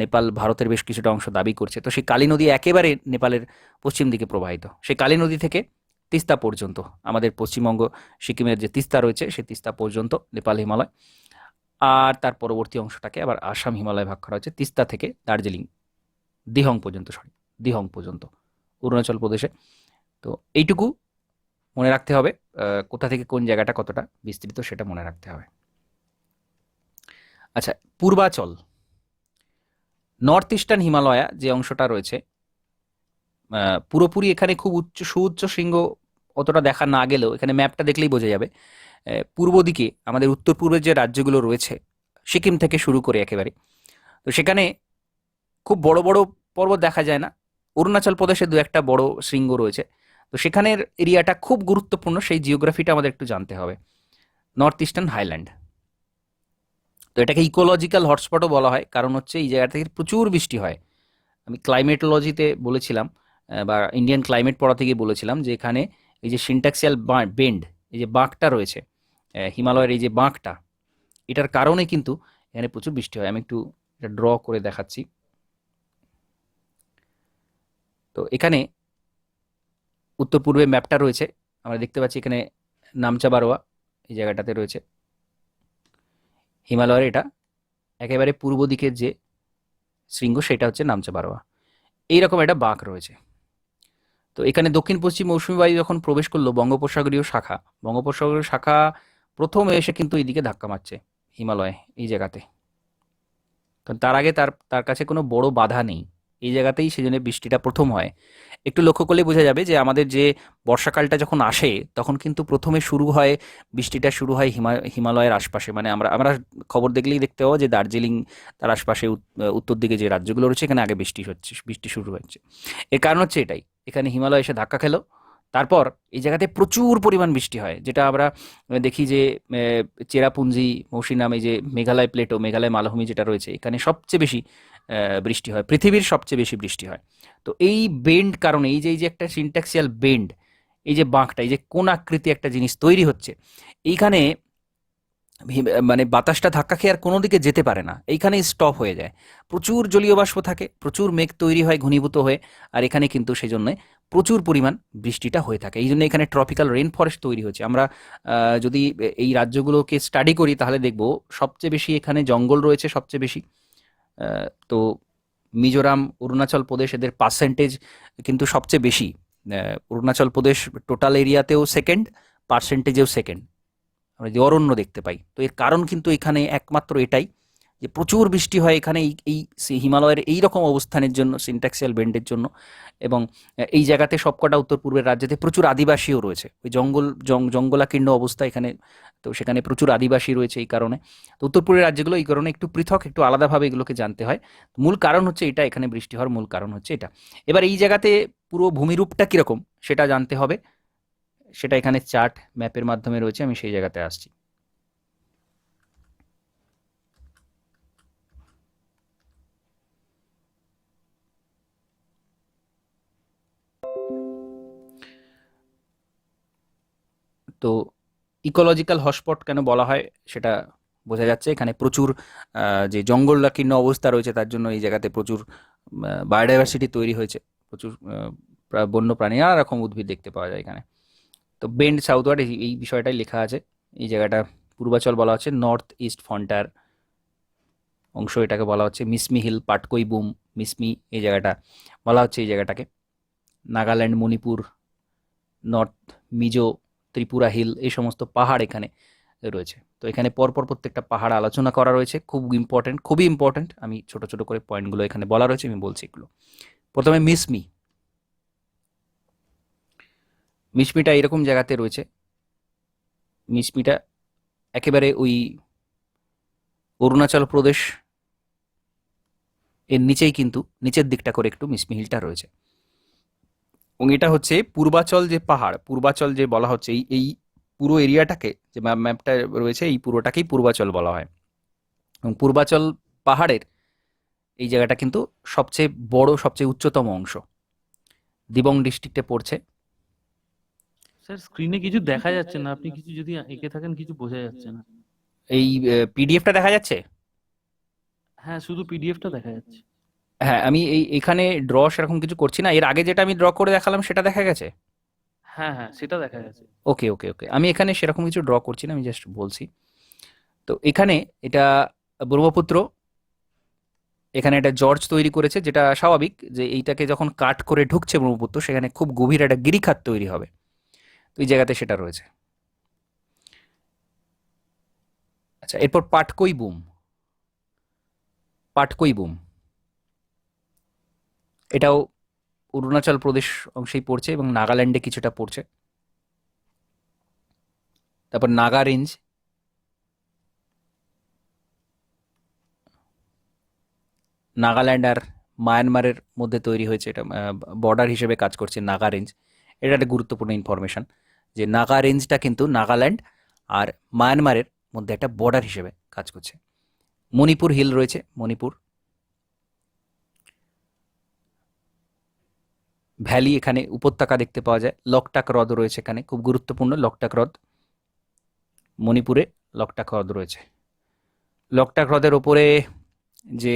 নেপাল ভারতের বেশ কিছুটা অংশ দাবি করছে। তো সেই কালী নদী একেবারে নেপালের পশ্চিম দিকে প্রবাহিত। সেই কালী নদী থেকে তিস্তা পর্যন্ত, আমাদের পশ্চিমবঙ্গ সিকিমের যে তিস্তা রয়েছে সেই তিস্তা পর্যন্ত নেপাল হিমালয়। আর তার পরবর্তী অংশটাকে আবার আসাম হিমালয় ভাগ করা হচ্ছে, তিস্তা থেকে দার্জিলিং, দিহং পর্যন্ত অরুণাচল প্রদেশে। তো এইটুকু মনে রাখতে হবে, কোথা থেকে কোন জায়গাটা কতটা বিস্তৃত সেটা মনে রাখতে হবে। আচ্ছা, পূর্বাচল, নর্থ ইস্টার্ন হিমালয়া যে অংশটা রয়েছে, পুরোপুরি এখানে খুব সুউচ্চ শৃঙ্গ অতটা দেখা না গেলেও এখানে ম্যাপটা দেখলেই বোঝা যাবে। পূর্ব দিকে আমাদের উত্তর পূর্বের যে রাজ্যগুলো রয়েছে, সিকিম থেকে শুরু করে একেবারে, তো সেখানে খুব বড় বড় পর্বত দেখা যায় না। অরুণাচল প্রদেশে দু একটা বড় শৃঙ্গ রয়েছে। তো সেখানের এরিয়াটা খুব গুরুত্বপূর্ণ, সেই জিওগ্রাফিটা আমাদের একটু জানতে হবে। নর্থ ইস্টার্ন হাইল্যান্ড, তো এটাকে ইকোলজিক্যাল হটস্পটও বলা হয়, কারণ হচ্ছে এই জায়গা থেকে প্রচুর বৃষ্টি হয়। আমি ক্লাইমেটোলজিতে বলেছিলাম, বা ইন্ডিয়ান ক্লাইমেট পড়া থেকে বলেছিলাম যে এখানে এই যে সিনট্যাক্সিয়াল বেন্ড, এই যে বাঁকটা রয়েছে, হিমালয়ের এই যে বাঁকটা, এটার কারণে কিন্তু এখানে প্রচুর বৃষ্টি হয়। আমি একটু এটা ড্র করে দেখাচ্ছি। তো এখানে উত্তর পূর্বে ম্যাপটা রয়েছে, আমরা দেখতে পাচ্ছি এখানে নামচা বারোয়া এই জায়গাটাতে রয়েছে হিমালয়ের। এটা একেবারে পূর্ব দিকের যে শৃঙ্গ সেটা হচ্ছে নামচা বারোয়া। এইরকম একটা বাঁক রয়েছে। তো এখানে দক্ষিণ পশ্চিম মৌসুমী বায়ু যখন প্রবেশ করলো বঙ্গোপসাগরীয় শাখা প্রথম এসে কিন্তু এইদিকে ধাক্কা মারছে হিমালয় এই জায়গাতে। কারণ তার আগে তার কাছে কোনো বড় বাধা নেই, এই জায়গাতেই সেজন্য বৃষ্টিটা প্রথম হয়। একটু লক্ষ্য করলে বোঝা যাবে যে আমাদের যে বর্ষাকালটা যখন আসে তখন কিন্তু প্রথমে শুরু হয়, বৃষ্টিটা শুরু হয় হিমালয়ের আশপাশে, মানে আমরা আমরা খবর দেখলেই দেখতে পাবো যে দার্জিলিং তার আশপাশে উত্তর দিকে যে রাজ্যগুলো রয়েছে এখানে আগে বৃষ্টি শুরু হচ্ছে। এর কারণ হচ্ছে এটাই, এখানে হিমালয় এসে ধাক্কা খেলো, তারপর এই জায়গাতে প্রচুর পরিমাণ বৃষ্টি হয়, যেটা আমরা দেখি যে চেরাপুঞ্জি, মৌসিনরাম, এই যে মেঘালয় প্লেটো, মেঘালয় মালভূমি যেটা রয়েছে, এখানে সবচেয়ে বেশি বৃষ্টি হয়, পৃথিবীর সবচেয়ে বেশি বৃষ্টি হয়। তো এই বেন্ড কারণে, এই যে একটা সিনট্যাক্সিয়াল বেন্ড, এই যে বাঁকটা, এই যে কোন আকৃতি একটা জিনিস তৈরি হচ্ছে এইখানে, মানে বাতাসটা ধাক্কা খেয়ে আর কোনো দিকে যেতে পারে না, এইখানেই স্টপ হয়ে যায়। প্রচুর জলীয় বাষ্প থাকে, প্রচুর মেঘ তৈরি হয় ঘনীভূত হয়ে, আর এখানে কিন্তু সেই জন্য প্রচুর পরিমাণ বৃষ্টিটা হয়ে থাকে। এই জন্য এখানে ট্রপিক্যাল রেন ফরেস্ট তৈরি হয়েছে। আমরা যদি এই রাজ্যগুলোকে স্টাডি করি তাহলে দেখব সবচেয়ে বেশি এখানে জঙ্গল রয়েছে, সবচেয়ে বেশি। তো মিজোরাম, অরুণাচল প্রদেশ, এদের পার্সেন্টেজ কিন্তু সবচেয়ে বেশি। Arunachal Pradesh total এরিয়াতেও second, পার্সেন্টেজেও second. আমরা যে অরণ্য দেখতে পাই, তো এর কারণ কিন্তু এখানে একমাত্র এটাই যে প্রচুর বৃষ্টি হয় এখানে এই হিমালয়ের এই রকম অবস্থানের জন্য, সিনট্যাক্সিয়াল বেন্ডের জন্য। এবং এই জায়গাতে সবকটা উত্তর পূর্বের রাজ্যেতে প্রচুর আদিবাসীও রয়েছে, ওই জঙ্গলাকীর্ণ অবস্থা এখানে, তো সেখানে প্রচুর আদিবাসী রয়েছে এই কারণে। তো উত্তর পূর্বের রাজ্যগুলো এই কারণে একটু পৃথক, একটু আলাদাভাবে এগুলোকে জানতে হয়। মূল কারণ হচ্ছে এটা, এখানে বৃষ্টি হওয়ার মূল কারণ হচ্ছে এটা। এবার এই জায়গাতে পুরো ভূমিরূপটা কীরকম সেটা জানতে হবে, সেটা এখানে চার্ট ম্যাপের মাধ্যমে রয়েছে, আমি সেই জায়গাতে আসছি। তো ইকোলজিক্যাল হটস্পট কেন বলা হয় সেটা বোঝা যাচ্ছে, এখানে প্রচুর যে জঙ্গলাকীর্ণ অবস্থা রয়েছে তার জন্য এই জায়গাতে প্রচুর বায়োডাইভার্সিটি তৈরি হয়েছে, প্রচুর বন্য প্রাণী, নানা রকম উদ্ভিদ দেখতে পাওয়া যায় এখানে। তো বেন্ড সাউথওয়ার্ড, এই বিষয়টাই লেখা আছে। এই জায়গাটা পূর্বাচল বলা হচ্ছে, নর্থ ইস্ট ফ্রন্টার অংশ এটাকে বলা হচ্ছে। মিসমি হিল, পাটকই বুম, মিসমি এই জায়গাটা বলা হচ্ছে এই জায়গাটাকে। নাগাল্যান্ড, মণিপুর, নর্থ মিজো, ত্রিপুরা হিল, এই সমস্ত পাহাড় এখানে রয়েছে। তো এখানে পরপর প্রত্যেকটা পাহাড় আলোচনা করা রয়েছে, খুব ইম্পর্টেন্ট, খুবই ইম্পর্টেন্ট। আমি ছোট ছোট করে পয়েন্টগুলো এখানে বলা রয়েছে, আমি বলছি এগুলো। প্রথমে মিসমি, মিসমিটা এরকম জায়গাতে রয়েছে। মিসমিটা একেবারে ওই অরুণাচল প্রদেশ এর নিচেই, কিন্তু নিচের দিকটা করে একটু মিসমি হিলটা রয়েছে। এবং এটা হচ্ছে পূর্বাচল যে পাহাড়, পূর্বাচল যে বলা হচ্ছে, এই পুরো এরিয়াটাকে, যে ম্যাপটা রয়েছে এই পুরোটাকেই পূর্বাচল বলা হয়। এবং পূর্বাচল পাহাড়ের এই জায়গাটা কিন্তু সবচেয়ে বড়, সবচেয়ে উচ্চতম অংশ, দিবং ডিস্ট্রিক্টে পড়ছে। স্যার স্ক্রিনে কিছু দেখা যাচ্ছে না, আপনি কিছু যদি এঁকে থাকেন কিছু বোঝা যাচ্ছে না। এই পিডিএফটা দেখা যাচ্ছে? হ্যাঁ, শুধু পিডিএফটা দেখা যাচ্ছে। হ্যাঁ, আমি এখানে ড্র সেরকম কিছু করছি না, এর আগে যেটা আমি ড্র করে দেখালাম সেটা দেখা গেছে। হ্যাঁ হ্যাঁ, সেটা দেখা গেছে। ওকে ওকে ওকে, আমি এখানে সেরকম কিছু ড্র করছি না, আমি জাস্ট বলছি। তো এখানে এটা ব্রহ্মপুত্র, এখানে একটা জর্জ তৈরি করেছে, যেটা স্বাভাবিক যে এইটাকে যখন কাট করে ঢুকছে ব্রহ্মপুত্র, সেখানে খুব গভীর একটা গিরিখাত তৈরি হবে। তো এই জায়গাতে সেটা রয়েছে। আচ্ছা, এরপর পাটকই বুম, পাটকই বুম এটাও অরুণাচল প্রদেশ অংশেই পড়ছে এবং নাগাল্যান্ডে কিছুটা পড়ছে। তারপর নাগা রেঞ্জ, নাগাল্যান্ড আর মায়ানমারের মধ্যে তৈরি হয়েছে, এটা বর্ডার হিসেবে কাজ করছে নাগা রেঞ্জ। এটা একটা গুরুত্বপূর্ণ ইনফরমেশন যে নাগা রেঞ্জটা কিন্তু নাগাল্যান্ড আর মায়ানমারের মধ্যে একটা বর্ডার হিসেবে কাজ করছে। মণিপুর হিল রয়েছে, মণিপুর ভ্যালি, এখানে উপত্যকা দেখতে পাওয়া যায়। লকটাক হ্রদ রয়েছে এখানে, খুব গুরুত্বপূর্ণ লকটাক হ্রদ, মণিপুরে লকটাক হ্রদ রয়েছে। লকটাক হ্রদের ওপরে যে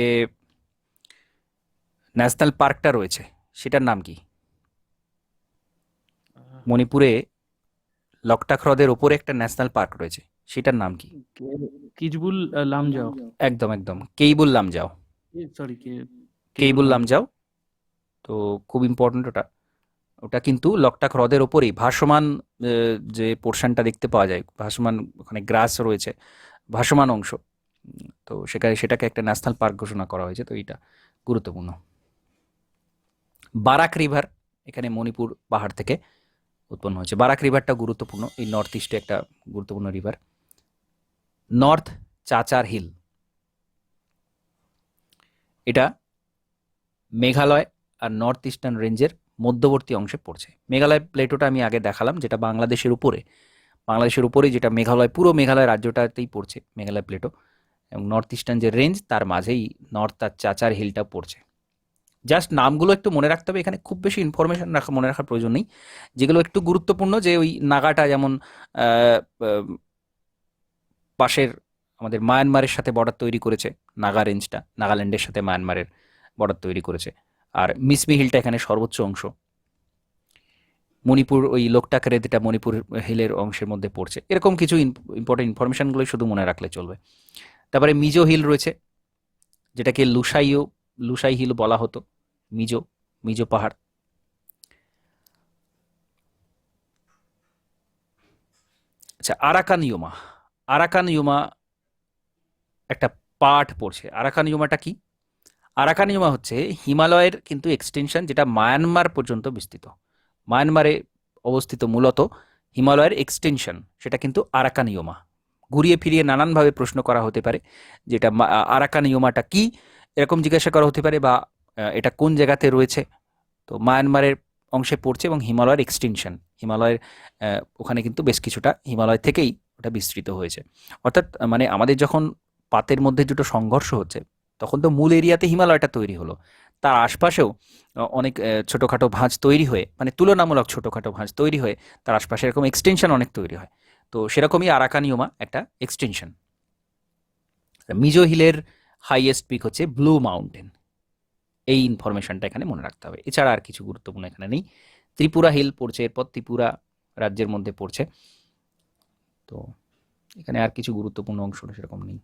ন্যাশনাল পার্কটা রয়েছে সেটার নাম কি? মণিপুরে লকটাক হ্রদের ওপরে একটা ন্যাশনাল পার্ক রয়েছে, সেটার নাম কি? কিজবুল লামজাও। একদম একদম, কেইবুল লামজাও, সরি, কেইবুল লামজাও। তো খুব ইম্পর্টেন্ট ওটা। ওটা কিন্তু লকটাক হ্রদের ওপরেই ভাসমান, যে পোর্শনটা দেখতে পাওয়া যায় ভাসমান, ওখানে গ্রাস রয়েছে, ভাসমান অংশ। তো সেটাকে একটা ন্যাশনাল পার্ক ঘোষণা করা হয়েছে, তো এইটা গুরুত্বপূর্ণ। বারাক রিভার এখানে মণিপুর পাহাড় থেকে উৎপন্ন হয়েছে। বারাক রিভারটা গুরুত্বপূর্ণ, এই নর্থ ইস্টে একটা গুরুত্বপূর্ণ রিভার। নর্থ চাচার হিল, এটা মেঘালয় আর নর্থ ইস্টার্ন রেঞ্জের মধ্যবর্তী অংশে পড়ছে। মেঘালয় প্লেটোটা আমি আগে দেখালাম, যেটা বাংলাদেশের উপরে যেটা মেঘালয়, পুরো মেঘালয় রাজ্যটাতেই পড়ছে মেঘালয় প্লেটো, এবং নর্থ ইস্টার্ন যে রেঞ্জ তার মাঝেই নর্থ আর চাচার হিলটা পড়ছে। জাস্ট নামগুলো একটু মনে রাখতে হবে, এখানে খুব বেশি ইনফরমেশন মনে রাখার প্রয়োজন নেই। যেগুলো একটু গুরুত্বপূর্ণ, যে ওই নাগাটা যেমন পাশের আমাদের মায়ানমারের সাথে বর্ডার তৈরি করেছে, নাগা রেঞ্জটা নাগাল্যান্ডের সাথে মায়ানমারের বর্ডার তৈরি করেছে। আর মিসমি হিলটা এখানে সর্বোচ্চ অংশ। মণিপুর ওই লোকটাক রেদটা মণিপুর হিলের অংশের মধ্যে পড়ছে। এরকম কিছু ইম্পর্টেন্ট ইনফরমেশনগুলোই শুধু মনে রাখলে চলবে। তারপরে মিজো হিল রয়েছে, যেটাকে লুসাই হিল বলা হতো, মিজো পাহাড়। আচ্ছা, আরাকান ইউমা একটা পার্ট পড়ছে। আরাকান ইউমাটা কি? আরাকান ইউমা হচ্ছে হিমালয়ের কিন্তু এক্সটেনশন, যেটা মায়ানমার পর্যন্ত বিস্তৃত। মায়ানমারে অবস্থিত মূলত হিমালয়ের এক্সটেনশন, সেটা কিন্তু আরাকান ইউমা। ঘুরিয়ে ফিরিয়ে নানানভাবে প্রশ্ন করা হতে পারে, যেটা আরাকান ইউমাটা কি, এরকম জিজ্ঞাসা করা হতে পারে, বা এটা কোন জায়গাতে রয়েছে। তো মায়ানমারের অংশে পড়ছে এবং হিমালয়ের এক্সটেনশন, হিমালয়ের ওখানে কিন্তু বেশ কিছুটা হিমালয় থেকেই ওটা বিস্তৃত হয়েছে। অর্থাৎ মানে আমাদের যখন পাতের মধ্যে দুটো সংঘর্ষ হচ্ছে, তখন তো মূল এরিয়াতে হিমালয়টা তৈরি হলো, তার আশপাশেও অনেক ছোটোখাটো ভাঁজ তৈরি হয়ে, মানে তুলনামূলক ছোটোখাটো ভাঁজ তৈরি হয়ে তার আশপাশে এরকম এক্সটেনশন অনেক তৈরি হয়। তো সেরকমই আরাকান ইউমা একটা এক্সটেনশন। মিজো হিলের হাইয়েস্ট পিক হচ্ছে ব্লু মাউন্টেন। এই ইনফরমেশনটা এখানে মনে রাখতে হবে, এছাড়া আর কিছু গুরুত্বপূর্ণ এখানে নেই। ত্রিপুরা হিল পড়ছে, এরপর ত্রিপুরা রাজ্যের মধ্যে পড়ছে। তো এখানে আর কিছু গুরুত্বপূর্ণ অংশ সেরকম নেই।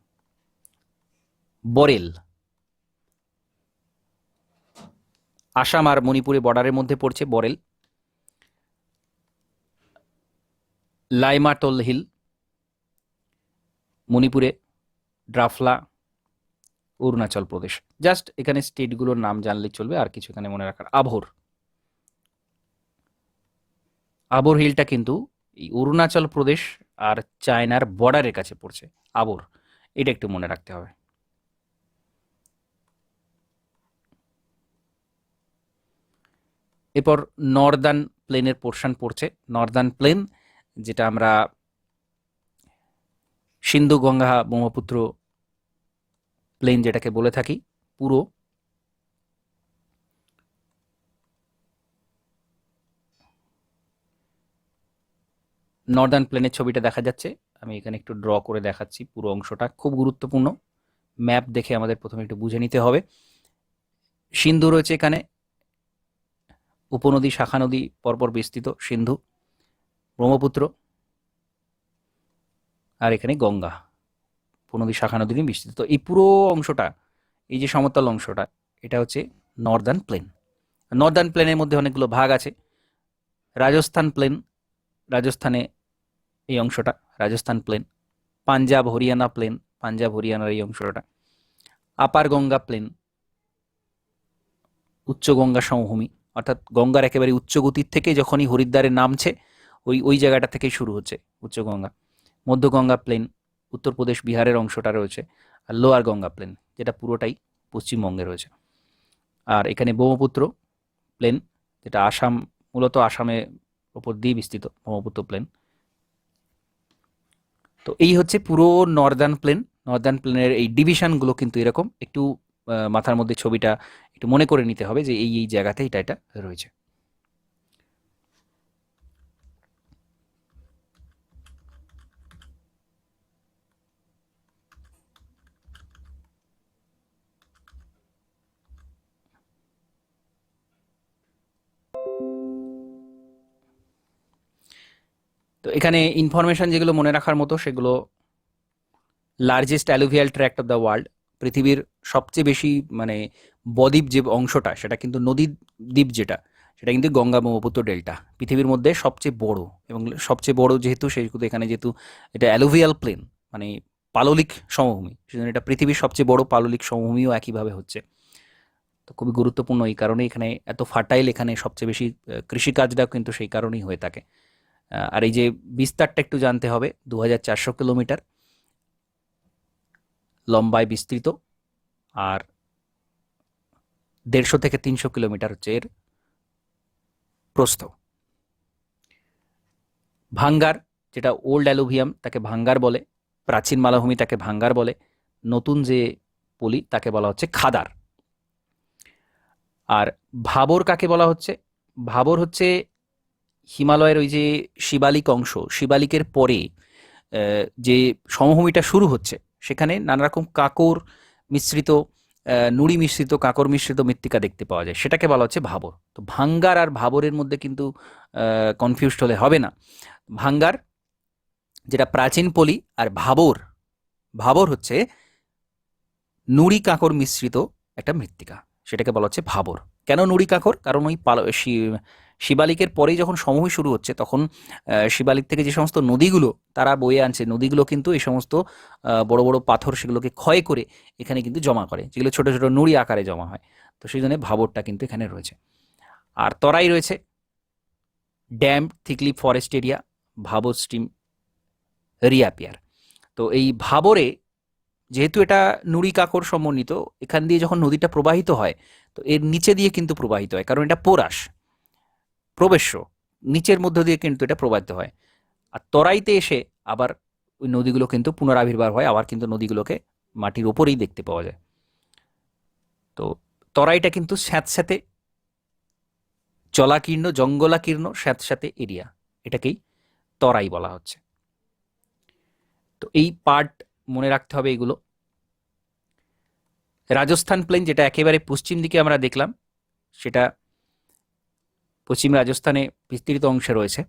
বরেল আসাম আর মণিপুরে বর্ডারের মধ্যে পড়ছে বরেল। লাইমাটল হিল মণিপুরে, ড্রাফলা অরুণাচল প্রদেশ। জাস্ট এখানে স্টেটগুলোর নাম জানলে চলবে, আর কিছু এখানে মনে রাখার। আবোর হিলটা কিন্তু এই অরুণাচল প্রদেশ আর চায়নার বর্ডারের কাছে পড়ছে। আবোর, এটা একটু মনে রাখতে হবে। এরপর নর্দার্ন প্লেনের পোর্শন পড়ছে। নর্দার্ন প্লেন, যেটা আমরা সিন্ধু গঙ্গা ব্রহ্মপুত্র প্লেন যেটাকে বলে থাকি, পুরো নর্দার্ন প্লেনের ছবিটা দেখা যাচ্ছে। আমি এখানে একটু ড্র করে দেখাচ্ছি পুরো অংশটা, খুব গুরুত্বপূর্ণ। ম্যাপ দেখে আমাদের প্রথমে একটু বুঝে নিতে হবে। সিন্ধু রয়েছে এখানে, উপনদী শাখা নদী পরপর বিস্তৃত, সিন্ধু, ব্রহ্মপুত্র, আর এখানে গঙ্গা, উপনদী শাখা নদী নিয়ে বিস্তৃত। তো এই পুরো অংশটা, এই যে সমতল অংশটা, এটা হচ্ছে নর্দার্ন প্লেন। নর্দার্ন প্লেনের মধ্যে অনেকগুলো ভাগ আছে। রাজস্থান প্লেন, রাজস্থানে এই অংশটা রাজস্থান প্লেন। পাঞ্জাব হরিয়ানা প্লেন, পাঞ্জাব হরিয়ানার এই অংশটা। আপার গঙ্গা প্লেন, উচ্চ গঙ্গা সমভূমি, অর্থাৎ গঙ্গার একেবারে উচ্চ গতির থেকে যখনই হরিদ্বারে নামছে, ওই জায়গাটা থেকেই শুরু হচ্ছে উচ্চ গঙ্গা। মধ্য গঙ্গা প্লেন, উত্তরপ্রদেশ বিহারের অংশটা রয়েছে। আর লোয়ার গঙ্গা প্লেন, যেটা পুরোটাই পশ্চিমবঙ্গে রয়েছে। আর এখানে ব্রহ্মপুত্র প্লেন, যেটা আসাম, মূলত আসামের ওপর দিয়ে বিস্তৃত ব্রহ্মপুত্র প্লেন। তো এই হচ্ছে পুরো নর্দার্ন প্লেন। নর্দার্ন প্লেনের এই ডিভিশনগুলো কিন্তু এরকম, একটু মাথার মধ্যে ছবিটা একটু মনে করে নিতে হবে যে এই জায়গাতে এটা রয়েছে। তো এখানে ইনফরমেশন যেগুলো মনে রাখার মতো, সেগুলো largest alluvial tract of the world, পৃথিবীর সবচেয়ে বেশি মানে বদ্বীপ যে অংশটা, সেটা কিন্তু নদী দ্বীপ যেটা, সেটা কিন্তু গঙ্গা ব্রহ্মপুত্র ডেল্টা, পৃথিবীর মধ্যে সবচেয়ে বড়। এবং সবচেয়ে বড় যেহেতু, সেহেতু এখানে যেহেতু এটা অ্যালুভিয়াল প্লেন, মানে পাললিক সমভূমি, সেজন্য এটা পৃথিবীর সবচেয়ে বড় পাললিক সমভূমিও একইভাবে হচ্ছে। তো খুবই গুরুত্বপূর্ণ এই কারণে এখানে এত ফার্টাইল, এখানে সবচেয়ে বেশি কৃষিকাজটাও কিন্তু সেই কারণেই হয়ে থাকে। আর এই যে বিস্তারটা একটু জানতে হবে, 2400 কিলোমিটার লম্বায় বিস্তৃত, আর 150 থেকে 300 কিলোমিটার হচ্ছে এর প্রস্থ। ভাঙ্গার, যেটা ওল্ড অ্যালুভিয়াম তাকে ভাঙ্গার বলে, প্রাচীন মালভূমি তাকে ভাঙ্গার বলে, নতুন যে পলি তাকে বলা হচ্ছে খাদার। আর ভাবর কাকে বলা হচ্ছে? ভাবর হচ্ছে হিমালয়ের ওই যে শিবালিক অংশ, শিবালিকের পরে যে সমভূমিটা শুরু হচ্ছে, সেখানে নানা রকম কাকর মিশ্রিত, নুড়ি মিশ্রিত, কাকর মিশ্রিত মৃত্তিকা দেখতে পাওয়া যায়, সেটাকে বলা হচ্ছে ভাবর। তো ভাঙ্গার আর ভাবরের মধ্যে কিন্তু কনফিউজড হলে হবে না। ভাঙ্গার যেটা প্রাচীন পলি, আর ভাবর, ভাবর হচ্ছে নুড়ি কাকর মিশ্রিত একটা মৃত্তিকা, সেটাকে বলা হচ্ছে ভাবর। কেন নুড়ি কাকর? কারণ ওই শিবালিকের পরেই যখন সমভূমি শুরু হচ্ছে, তখন শিবালিক থেকে যে সমস্ত নদীগুলো তারা বয়ে আনছে, নদীগুলো কিন্তু এই সমস্ত বড় বড় পাথর সেগুলোকে ক্ষয় করে এখানে কিন্তু জমা করে, যেগুলো ছোট ছোট নুড়ি আকারে জমা হয়। তো সেই জন্য ভাবরটা কিন্তু এখানে রয়েছে। আর তরাই রয়েছে dam, থিকলি forest area, Bhabar stream রিঅ্যাপিয়ার। তো এই ভাবরে যেহেতু এটা নুড়ি কাকর সমন্বিত, এখান দিয়ে যখন নদীটা প্রবাহিত হয়, তো এর নিচে দিয়ে কিন্তু প্রবাহিত হয়, কারণ এটা পোরাস প্রবেশ্য, নিচের মধ্য দিয়ে কিন্তু এটা প্রবাহিত হয়। আর তরাইতে এসে আবার ওই নদীগুলো কিন্তু পুনরাবির্ভাব হয়, আবার কিন্তু নদীগুলোকে মাটির ওপরেই দেখতে পাওয়া যায়। তো তরাইটা কিন্তু স্যাঁতস্যাঁতে জলাকীর্ণ, জঙ্গলাকীর্ণ স্যাঁতস্যাঁতে এরিয়া, এটাকেই তরাই বলা হচ্ছে। তো এই পার্ট মনে রাখতে হবে এগুলো। রাজস্থান প্লেন, যেটা একেবারে পশ্চিম দিকে আমরা দেখলাম, সেটা পশ্চিম রাজস্থানে বিস্তৃত অংশে রয়েছে।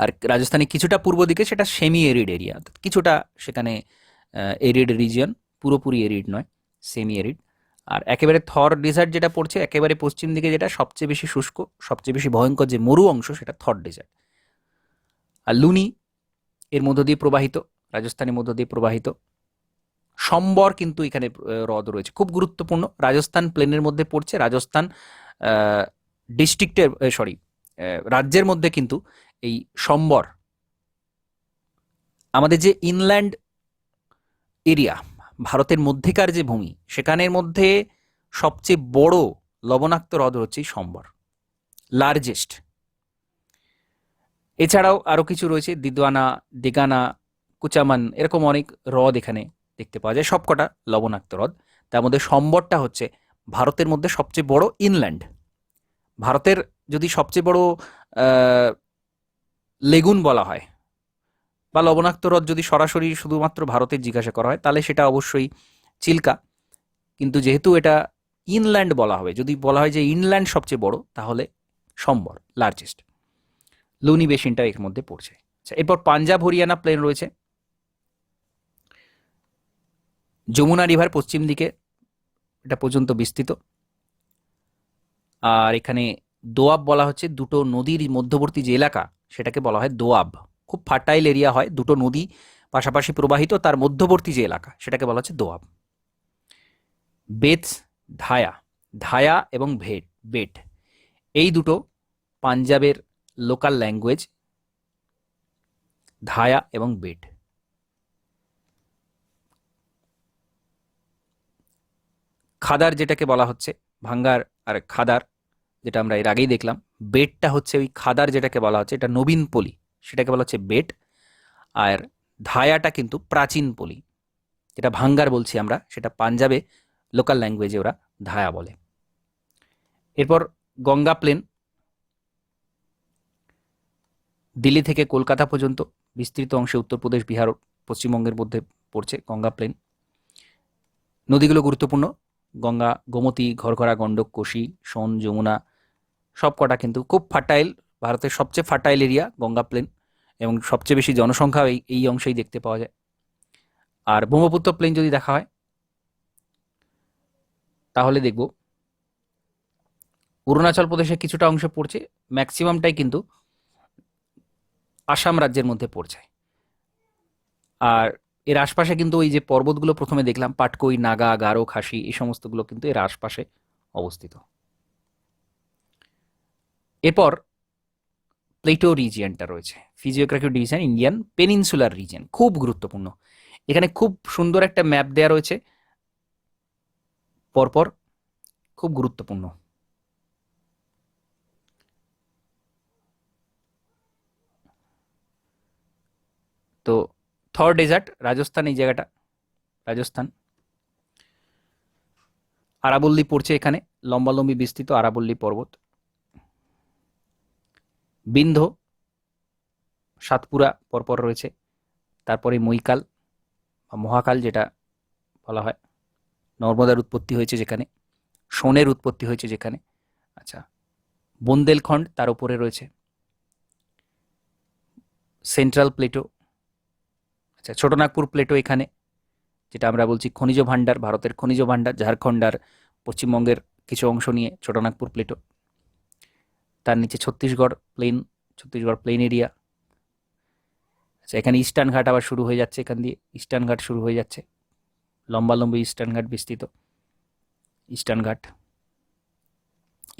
আর রাজস্থানে কিছুটা পূর্ব দিকে সেটা সেমি এরিড এরিয়া, কিছুটা সেখানে এরিড রিজিয়ন, পুরোপুরি এরিড নয়, সেমি এরিড। আর একেবারে থর ডেজার্ট যেটা পড়ছে একেবারে পশ্চিম দিকে, যেটা সবচেয়ে বেশি শুষ্ক, সবচেয়ে বেশি ভয়ঙ্কর যে মরু অংশ, সেটা থর ডেজার্ট। আর লুনি এর মধ্য দিয়ে প্রবাহিত, রাজস্থানের মধ্য দিয়ে প্রবাহিত। সম্বর কিন্তু এখানে হ্রদ রয়েছে, খুব গুরুত্বপূর্ণ, রাজস্থান প্লেনের মধ্যে পড়ছে, রাজস্থান ডিস্ট্রিক্টের, সরি, রাজ্যের মধ্যে কিন্তু এই সম্বর, আমাদের যে ইনল্যান্ড এরিয়া, ভারতের মধ্যেকার যে ভূমি, সেখানের মধ্যে সবচেয়ে বড় লবণাক্ত হ্রদ হচ্ছে এই সম্বর, লার্জেস্ট। এছাড়াও আরও কিছু রয়েছে, দিদওয়ানা, দিগানা, কুচামান, এরকম অনেক হ্রদ এখানে দেখতে পাওয়া যায়, সবকটা লবণাক্ত হ্রদ। তার মধ্যে সম্বরটা হচ্ছে ভারতের মধ্যে সবচেয়ে বড় ইনল্যান্ড। ভারতের যদি সবচেয়ে বড় লেগুন বলা হয়, বা লবণাক্ত হ্রদ যদি সরাসরি শুধুমাত্র ভারতের জিজ্ঞাসা করা হয়, তাহলে সেটা অবশ্যই চিল্কা। কিন্তু যেহেতু এটা ইনল্যান্ড বলা হবে, যদি বলা হয় যে ইনল্যান্ড সবচেয়ে বড়, তাহলে সম্বর লার্জেস্ট। লুনি বেসিনটা এর মধ্যে পড়ছে। আচ্ছা, এরপর পাঞ্জাব হরিয়ানা প্লেন রয়েছে, যমুনা রিভার পশ্চিম দিকে এটা পর্যন্ত বিস্তৃত। আর এখানে দোয়াব বলা হচ্ছে দুটো নদীর মধ্যবর্তী যে এলাকা, সেটাকে বলা হয় দোয়াব। খুব ফার্টাইল এরিয়া হয়, দুটো নদী পাশাপাশি প্রবাহিত, তার মধ্যবর্তী যে এলাকা, সেটাকে বলা হচ্ছে দোয়াব। বেথ, ধায়া, ধায়া এবং বেট, এই দুটো পাঞ্জাবের লোকাল ল্যাঙ্গুয়েজ, ধায়া এবং বেট। খাদার যেটাকে বলা হচ্ছে, ভাঙ্গার আর খাদার যেটা আমরা এর আগেই দেখলাম, বেটটা হচ্ছে ওই খাদার যেটাকে বলা হচ্ছে, এটা নবীন পলি, সেটাকে বলা হচ্ছে বেট। আর ধায়াটা কিন্তু প্রাচীন পলি, যেটা ভাঙ্গার বলছি আমরা, সেটা পাঞ্জাবে লোকাল ল্যাঙ্গুয়েজে ওরা ধায়া বলে। এরপর গঙ্গা প্লেন, দিল্লি থেকে কলকাতা পর্যন্ত বিস্তৃত অংশে উত্তরপ্রদেশ, বিহার, পশ্চিমবঙ্গের মধ্যে পড়ছে গঙ্গা প্লেন। নদীগুলো গুরুত্বপূর্ণ, গঙ্গা, গোমতী, ঘরঘরা, গণ্ডক, কোশি, সোন, যমুনা, সব কটা কিন্তু খুব ফার্টাইল, ভারতের সবচেয়ে ফার্টাইল এরিয়া গঙ্গা প্লেন, এবং সবচেয়ে বেশি জনসংখ্যা এই অংশেই দেখতে পাওয়া যায়। আর ব্রহ্মপুত্র প্লেন যদি দেখা হয়, তাহলে দেখব অরুণাচল প্রদেশের কিছুটা অংশ পড়ছে, ম্যাক্সিমামটাই কিন্তু আসাম রাজ্যের মধ্যে পড়ছে। আর এর আশপাশে কিন্তু ওই যে পর্বতগুলো প্রথমে দেখলাম, পাটকই, নাগা, গারো, খাসি, এই সমস্তগুলো কিন্তু এর আশপাশে অবস্থিত। এরপর প্লেটো রিজিয়নটা রয়েছে, physiographic division Indian peninsular region, খুব গুরুত্বপূর্ণ। এখানে খুব সুন্দর একটা ম্যাপ দেওয়া রয়েছে পরপর, খুব গুরুত্বপূর্ণ। তো থর ডেজার্ট, রাজস্থান, এই জায়গাটা রাজস্থান। আরাবল্লী পড়ছে এখানে, লম্বালম্বি বিস্তৃত আরাবল্লী পর্বত। বিন্ধ্য, সাতপুরা পরপর রয়েছে। তারপরে মৈকাল বা মহাকাল যেটা বলা হয়, নর্মদার উৎপত্তি হয়েছে যেখানে, সোনের উৎপত্তি হয়েছে যেখানে। আচ্ছা, বুন্দেলখণ্ড তার উপরে রয়েছে। সেন্ট্রাল প্লেটো, আচ্ছা ছোটনাগপুর প্লেটো এখানে, যেটা আমরা বলছি খনিজ ভাণ্ডার, ভারতের খনিজ ভাণ্ডার, ঝাড়খণ্ড আর পশ্চিমবঙ্গের কিছু অংশ নিয়ে ছোটনাগপুর প্লেটো। তার নিচে Chhattisgarh plain, Chhattisgarh plain area. আচ্ছা, এখানে ইস্টার্ন ঘাট আবার শুরু হয়ে যাচ্ছে, এখান দিয়ে ইস্টার্ন ঘাট শুরু হয়ে যাচ্ছে, লম্বালম্বি ইস্টার্ন ঘাট বিস্তৃত। ইস্টার্ন ঘাট,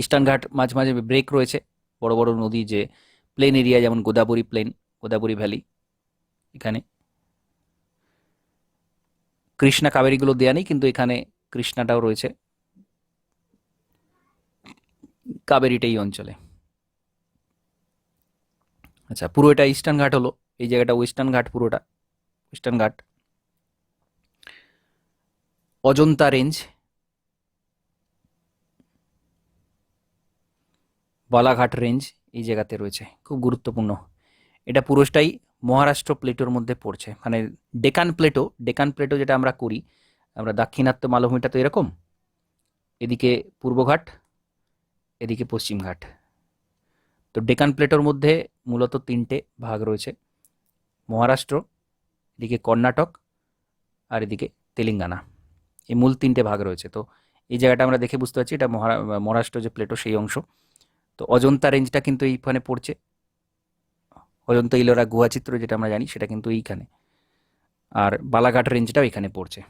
ইস্টার্ন ঘাট মাঝে মাঝে ব্রেক রয়েছে, বড় বড় নদী যে প্লেন এরিয়া, যেমন গোদাবরী প্লেন, গোদাবরী ভ্যালি এখানে। কৃষ্ণা কাবেরীগুলো দেয়া নেই, কিন্তু এখানে কৃষ্ণাটাও রয়েছে, কাবেরীটা এই অঞ্চলে। আচ্ছা, পুরো এটা ইস্টার্ন ঘাট হলো, এই জায়গাটা ওয়েস্টার্ন ঘাট, পুরোটা ওয়েস্টার্ন ঘাট। অজন্তা রেঞ্জ, বালাঘাট রেঞ্জ এই জায়গাতে রয়েছে, খুব গুরুত্বপূর্ণ। এটা পুরোটাই মহারাষ্ট্র প্লেটোর মধ্যে পড়ছে, মানে ডেকান প্লেটো। ডেকান প্লেটো যেটা আমরা করি, আমরা দাক্ষিণাত্য মালভূমিটা তো এরকম, এদিকে পূর্বঘাট, এদিকে পশ্চিমঘাট। তো ডেকান প্লেটোর মধ্যে মূলত তিনটে ভাগ রয়েছে, মহারাষ্ট্র, এদিকে কর্ণাটক, আর এদিকে তেলেঙ্গানা, এই মূল তিনটে ভাগ রয়েছে। তো এই জায়গাটা আমরা দেখে বুঝতে পারছি এটা মহারাষ্ট্র যে প্লেটো সেই অংশ। তো অজন্তা রেঞ্জটা কিন্তু এইখানে পড়ছে, অজন্তা ইলোরা গুহাচিত্র যেটা আমরা জানি সেটা কিন্তু এইখানে, আর বালাঘাট রেঞ্জটাও এখানে পড়ছে।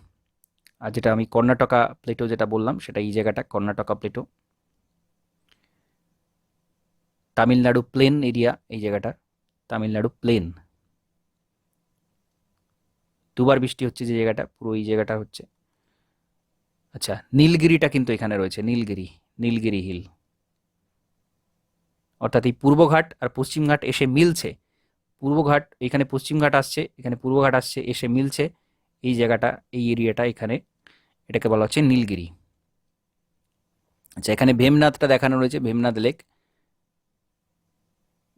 আর যেটা আমি কর্ণাটকা প্লেটো যেটা বললাম, সেটা এই জায়গাটা Karnataka plateau. Tamil Nadu plain area এই জায়গাটা, তামিলনাড়ু প্লেন। দুবার বৃষ্টি হচ্ছে যে জায়গাটা, পুরো এই জায়গাটা হচ্ছে। আচ্ছা, নীলগিরিটা কিন্তু এখানে রয়েছে, নীলগিরি, নীলগিরি হিল। অর্থাৎ এই পূর্বঘাট আর পশ্চিমঘাট এসে মিলছে, পূর্বঘাট এখানে, পশ্চিমঘাট আসছে এখানে, পূর্বঘাট আসছে এসে মিলছে এই জায়গাটা, এই এরিয়াটা এখানে, এটাকে বলা হচ্ছে নীলগিরি। আচ্ছা, এখানে ভেমনাথটা দেখানো রয়েছে, ভেমনাথ লেক।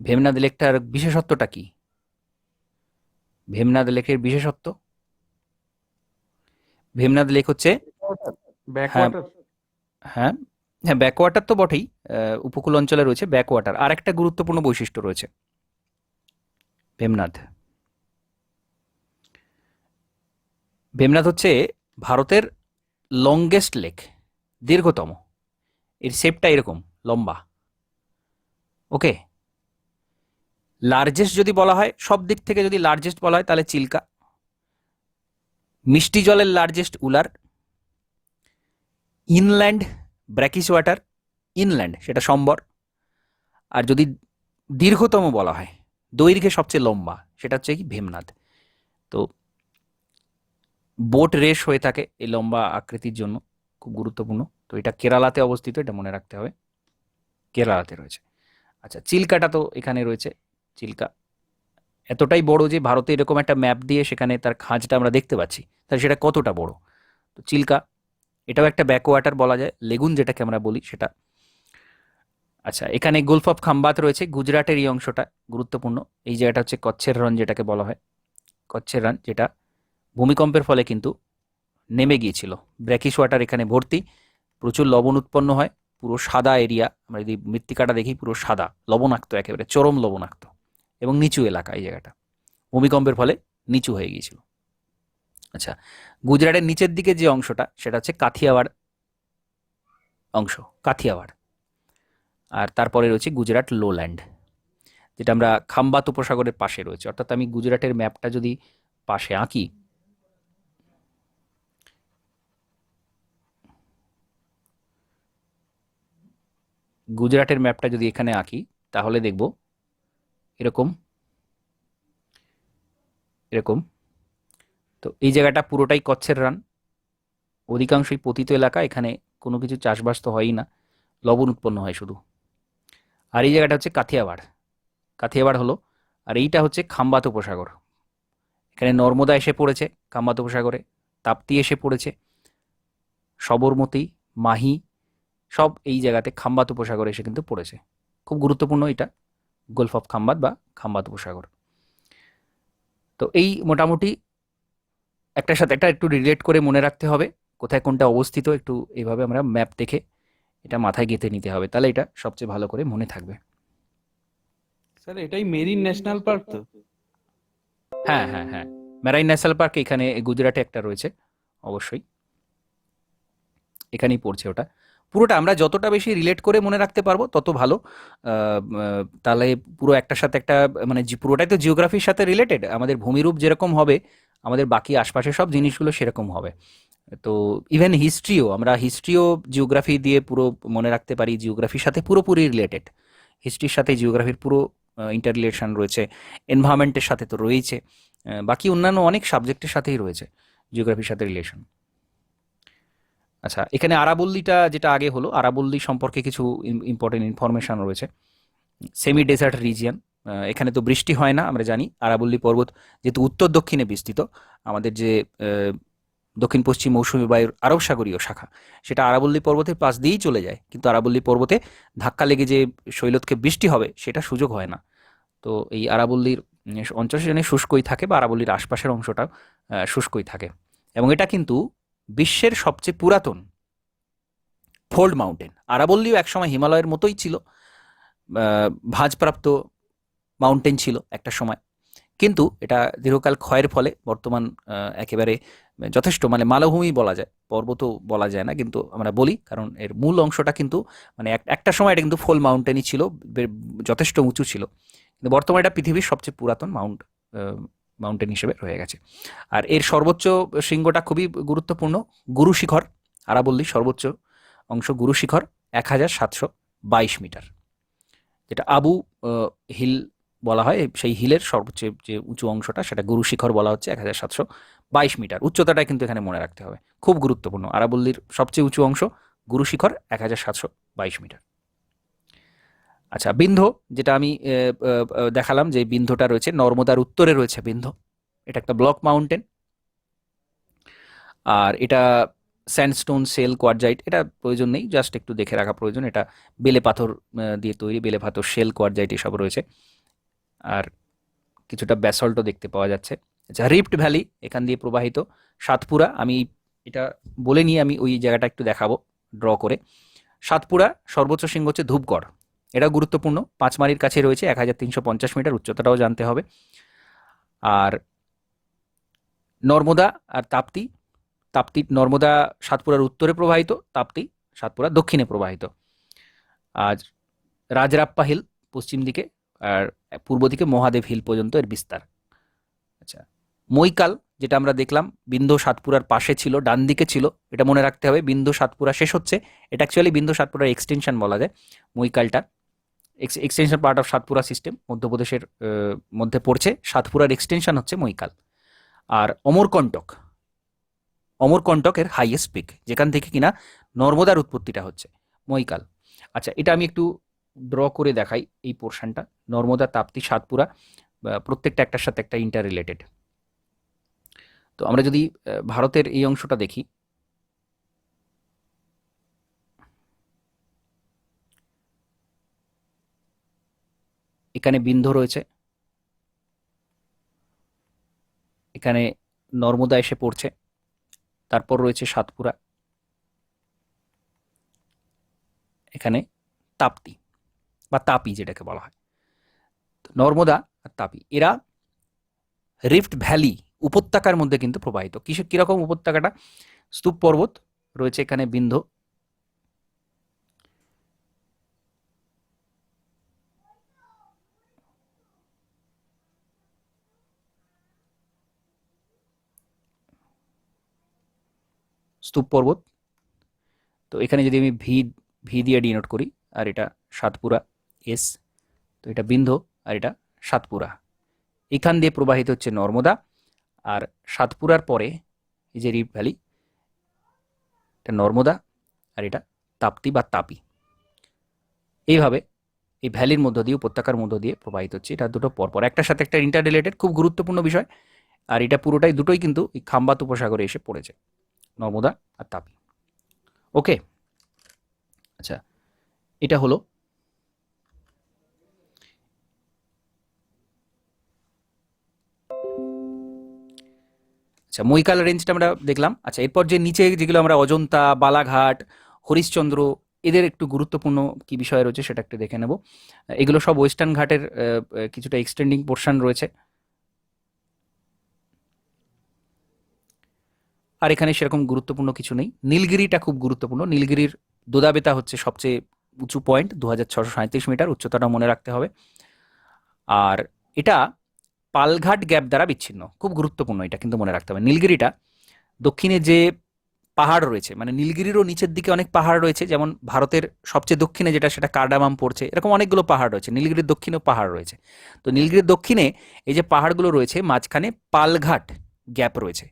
ভেমনাথ লেকটার বিশেষত্বটা কি? ভেমনাথ লেকের বিশেষত্ব, ভেমনাথ লেক হচ্ছে, হ্যাঁ ব্যাকওয়াটার। হ্যাঁ হ্যাঁ, ব্যাকওয়াটার তো বটেই, উপকূল অঞ্চলে রয়েছে ব্যাকওয়াটার। আর একটা গুরুত্বপূর্ণ বৈশিষ্ট্য রয়েছে ভেমনাথ। ভেমনাথ হচ্ছে ভারতের লংগেস্ট লেক, দীর্ঘতম। এর শেপটা এরকম লম্বা, ওকে। লার্জেস্ট যদি বলা হয়, সব দিক থেকে যদি লার্জেস্ট বলা হয় তাহলে চিল্কা। মিষ্টি জলের largest Wular. Inland brackish water, inland সেটা সম্বর। আর যদি দীর্ঘতম বলা হয়, দৈর্ঘ্যে সবচেয়ে লম্বা, সেটা হচ্ছে কি ভেমনাথ। তো বোট রেস হয়ে থাকে এই লম্বা আকৃতির জন্য, খুব গুরুত্বপূর্ণ। তো এটা কেরালাতে অবস্থিত, এটা মনে রাখতে হবে, কেরালাতে রয়েছে। আচ্ছা, চিল্কাটা তো এখানে রয়েছে, চিল্কা এতটাই বড় যে ভারতে এরকম একটা ম্যাপ দিয়ে সেখানে তার খাঁজটা আমরা দেখতে পাচ্ছি, তাহলে সেটা কতটা বড়। তো চিল্কা, এটাও একটা ব্যাকওয়াটার বলা যায়, লেগুন যেটাকে আমরা বলি সেটা। আচ্ছা, এখানে গলফ অফ খাম্বাত রয়েছে, গুজরাটের এই অংশটা গুরুত্বপূর্ণ। এই জায়গাটা হচ্ছে কচ্ছের রন যেটাকে বলা হয়, কচ্ছের রান, যেটা ভূমিকম্পের ফলে কিন্তু নেমে গিয়েছিল। ব্র্যাকিশ ওয়াটার এখানে ভর্তি, প্রচুর লবণ উৎপন্ন হয়, পুরো সাদা এরিয়া, আমরা যদি মৃত্তিকাটা দেখি পুরো সাদা, লবণাক্ত, একেবারে চরম লবণাক্ত, এবং নিচু এলাকা এই জায়গাটা, ভূমিকম্পের ফলে নিচু হয়ে গিয়েছিল। আচ্ছা, গুজরাটের নিচের দিকে যে অংশটা সেটা হচ্ছে কাথিয়াওয়াড় অংশ, কাথিয়াওয়াড়। আর তারপরে রয়েছে গুজরাট লোল্যান্ড, যেটা আমরা খাম্বাত উপসাগরের পাশে রয়েছে। অর্থাৎ আমি গুজরাটের ম্যাপটা যদি পাশে আঁকি, গুজরাটের ম্যাপটা যদি এখানে আঁকি তাহলে দেখব এরকম এরকম। তো এই জায়গাটা পুরোটাই কচ্ছের রান, অধিকাংশই পতিত এলাকা, এখানে কোনো কিছু চাষবাস তো হয়ই না, লবণ উৎপন্ন হয় শুধু। আর এই জায়গাটা হচ্ছে কাথিয়াবাড়, কাথিয়াবাড় হলো, আর এইটা হচ্ছে খাম্বাত উপসাগর। এখানে নর্মদা এসে পড়েছে খাম্বাত উপসাগরে, তাপ্তি এসে পড়েছে, সবরমতী, মাহি, সব এই জায়গাতে খাম্বাত উপসাগরে এসে কিন্তু পড়েছে। খুব গুরুত্বপূর্ণ এটা, গলফ অফ খাম্বাত বা খাম্বাত উপসাগর। তো এই মোটামুটি একটার সাথে একটা একটু রিলেট করে মনে রাখতে হবে, কোথায় কোনটা অবস্থিত, একটু এইভাবে আমরা ম্যাপ দেখে এটা মাথায় গেঁথে নিতে হবে, তাহলে এটা সবচেয়ে ভালো করে মনে থাকবে। স্যার এটাই মেরিন ন্যাশনাল পার্ক তো? হ্যাঁ হ্যাঁ হ্যাঁ, মেরাইন ন্যাশনাল পার্ক এখানে গুজরাটে একটা রয়েছে, অবশ্যই এখানেই পড়ছে ওটা। পুরোটা আমরা যতটা বেশি রিলেট করে মনে রাখতে পারবো তত ভালো। তাহলে পুরো একটার সাথে একটা, মানে পুরোটাই তো জিওগ্রাফির সাথে রিলেটেড, আমাদের ভূমিরূপ যেরকম হবে আমাদের বাকি আশপাশের সব জিনিসগুলো সেরকম হবে। তো ইভেন হিস্ট্রিও, আমরা হিস্ট্রিও জিওগ্রাফি দিয়ে পুরো মনে রাখতে পারি, জিওগ্রাফির সাথে পুরোপুরি রিলেটেড, হিস্ট্রির সাথে জিওগ্রাফির পুরো ইন্টার রিলেশন রয়েছে, এনভায়রনমেন্টের সাথে তো রয়েছে, বাকি অন্যান্য অনেক সাবজেক্টের সাথেই রয়েছে জিওগ্রাফির সাথে রিলেশন। আচ্ছা, এখানে আরাবল্লীটা যেটা আগে হলো, আরাবল্লী সম্পর্কে কিছু ইম্পর্টেন্ট ইনফরমেশন রয়েছে। সেমি ডেজার্ট রিজিয়ন, এখানে তো বৃষ্টি হয় না আমরা জানি। আরাবল্লী পর্বত যেহেতু উত্তর দক্ষিণে বিস্তৃত, আমাদের যে দক্ষিণ পশ্চিম মৌসুমী বায়ুর আরব সাগরীয় শাখা, সেটা আরাবল্লী পর্বতের পাশ দিয়েই চলে যায়, কিন্তু আরাবল্লী পর্বতে ধাক্কা লেগে যে শৈলতক্ষে বৃষ্টি হবে সেটা সুযোগ হয় না। তো এই আরাবল্লীর অঞ্চল সেখানে শুষ্কই থাকে, বা আরাবল্লীর আশপাশের অংশটা শুষ্কই থাকে। এবং এটা কিন্তু বিশ্বের সবচেয়ে পুরাতন ফোল্ড মাউন্টেন। আরাবল্লীও একসময় হিমালয়ের মতোই ছিল, ভাঁজপ্রাপ্ত মাউন্টেন ছিল একটা সময়, কিন্তু এটা দীর্ঘকাল ক্ষয়ের ফলে বর্তমান একেবারে যথেষ্ট, মানে মালভূমি বলা যায়, পর্বতও বলা যায় না, কিন্তু আমরা বলি কারণ এর মূল অংশটা কিন্তু, মানে একটা সময় এটা কিন্তু ফোল মাউন্টেনই ছিল, যথেষ্ট উঁচু ছিল, কিন্তু বর্তমানে এটা পৃথিবীর সবচেয়ে পুরাতন মাউন্টেন হিসেবে রয়ে গেছে। আর এর সর্বোচ্চ শৃঙ্গটা খুবই গুরুত্বপূর্ণ, গুরু শিখর, আরাবল্লীর সর্বোচ্চ অংশ গুরু শিখর, 1722 মিটার, যেটা আবু হিল বলা হয়, সেই হিলের সর্বোচ্চ যে উঁচু অংশটা সেটা গুরু শিখর বলা হচ্ছে, 1722 মিটার উচ্চতাটা কিন্তু এখানে মনে রাখতে হবে, খুব গুরুত্বপূর্ণ। আরাবল্লীর সবচেয়ে উঁচু অংশ গুরু শিখর, 1722 মিটার। আচ্ছা, বিন্ধ্য, যেটা আমি দেখালাম যে বিন্ধ্যটা রয়েছে নর্মদার উত্তরে রয়েছে বিন্ধ্য, এটা একটা ব্লক মাউন্টেন। আর এটা স্যান্ডস্টোন, সেল, কোয়ার্জাইট, এটা প্রয়োজন নেই, জাস্ট একটু দেখে রাখা প্রয়োজন। এটা বেলে পাথর দিয়ে তৈরি, বেলে পাথর, সেল, কোয়ার্জাইট এসব রয়েছে। আর কিছুটা ব্যাসল্টও দেখতে পাওয়া যাচ্ছে। আচ্ছা, রিফট ভ্যালি এখান দিয়ে প্রবাহিত। সাতপুরা, আমি এটা বলে নিয়ে আমি ওই জায়গাটা একটু দেখাবো ড্র করে। সাতপুরা সর্বোচ্চ শৃঙ্গ হচ্ছে ধূপগড়, এটা গুরুত্বপূর্ণ, পাঁচমারির কাছে রয়েছে, 1350 মিটার উচ্চতাটাও জানতে হবে। আর নর্মদা আর তাপ্তি, তাপ্তি নর্মদা সাতপুরার উত্তরে প্রবাহিত, তাপ্তি সাতপুরা দক্ষিণে প্রবাহিত। আর রাজরাপ্পা হিল পশ্চিম দিকে, আর পূর্ব দিকে মহাদেব হিল পর্যন্ত এর বিস্তার। আচ্ছা, মৈকাল, যেটা আমরা দেখলাম বিন্ধ্য সাতপুরার পাশে ছিল, ডান দিকে ছিল, এটা মনে রাখতে হবে, বিন্ধ্য সাতপুরা শেষ হচ্ছে, এটা অ্যাকচুয়ালি বিন্ধ্য সাতপুরার এক্সটেনশন বলা যায় মৈকালটা, extension part of Satpura system, মধ্যপ্রদেশের মধ্যে পড়ছে, সাতপুরার এক্সটেনশন হচ্ছে মৈকাল। আর অমরকণ্টক, অমরকণ্টকের হাইয়েস্ট পিক, যেখান থেকে কিনা নর্মদার উৎপত্তিটা হচ্ছে, মৈকাল। আচ্ছা, এটা আমি একটু ড্র করে দেখাই, এই পোর্শনটা নর্মদা, তাপ্তি, সাতপুরা, প্রত্যেকটা একটার সাথে একটা ইন্টার রিলেটেড। তো আমরা যদি ভারতের এই অংশটা দেখি, এখানে বিন্ধ্য রয়েছে, এখানে নর্মদা এসে পড়ছে, তারপর রয়েছে সাতপুরা, এখানে তাপ্তি বা তাপি যেটাকে বলা হয়। নর্মদা আর তাপি এরা রিফট ভ্যালি উপত্যকার মধ্যে কিন্তু প্রবাহিত। কিরকম উপত্যকাটা? স্তূপ পর্বত রয়েছে এখানে, বিন্ধ্য, স্তূপ পর্বত। তো এখানে যদি আমি ভি ভি দিয়ে ডিনোট করি, আর এটা সাতপুরা এস, তো এটা বিন্ধ আর এটা সাতপুরা। এখান দিয়ে প্রবাহিত হচ্ছে নর্মদা, আর সাতপুরার পরে এই যে রিফ ভ্যালি, এটা নর্মদা আর এটা তাপ্তি বা তাপি। এইভাবে এই ভ্যালির মধ্য দিয়ে, উপত্যকার মধ্য দিয়ে প্রবাহিত হচ্ছে। এটা দুটো পরপর একটার সাথে একটা ইন্টার রিলেটেড, খুব গুরুত্বপূর্ণ বিষয়। আর এটা পুরোটাই দুটোই কিন্তু এই খাম্বাত উপসাগরে এসে পড়েছে, নর্মদা আর তাপি। ওকে, আচ্ছা, এটা হলো আচ্ছা মৈকাল রেঞ্জটা আমরা দেখলাম। আচ্ছা, এরপর যে নিচে যেগুলো আমরা অজন্তা, বালাঘাট, হরিশ্চন্দ্র, এদের একটু গুরুত্বপূর্ণ কি বিষয় রয়েছে সেটা একটু দেখে নেব। এগুলো সব ওয়েস্টার্ন ঘাটের কিছুটা এক্সটেন্ডিং পোর্শন রয়েছে। আর এখানে সেরকম গুরুত্বপূর্ণ কিছু নেই। নীলগিরিটা খুব গুরুত্বপূর্ণ। নীলগিরির দোদাবেতা হচ্ছে সবচেয়ে উঁচু পয়েন্ট, 2637 মিটার, উচ্চতাটা মনে রাখতে হবে। আর এটা পালঘাট গ্যাপ দ্বারা বিচ্ছিন্ন, খুব গুরুত্বপূর্ণ, এটা কিন্তু মনে রাখতে হবে। নীলগিরিটা দক্ষিণে যে পাহাড় রয়েছে, মানে নীলগিরিরও নিচের দিকে অনেক পাহাড় রয়েছে, যেমন ভারতের সবচেয়ে দক্ষিণে যেটা সেটা কার্ডামাম পড়ছে, এরকম অনেকগুলো পাহাড় রয়েছে। নীলগিরির দক্ষিণেও পাহাড় রয়েছে। তো নীলগিরির দক্ষিণে এই যে পাহাড়গুলো রয়েছে, মাঝখানে পালঘাট গ্যাপ রয়েছে।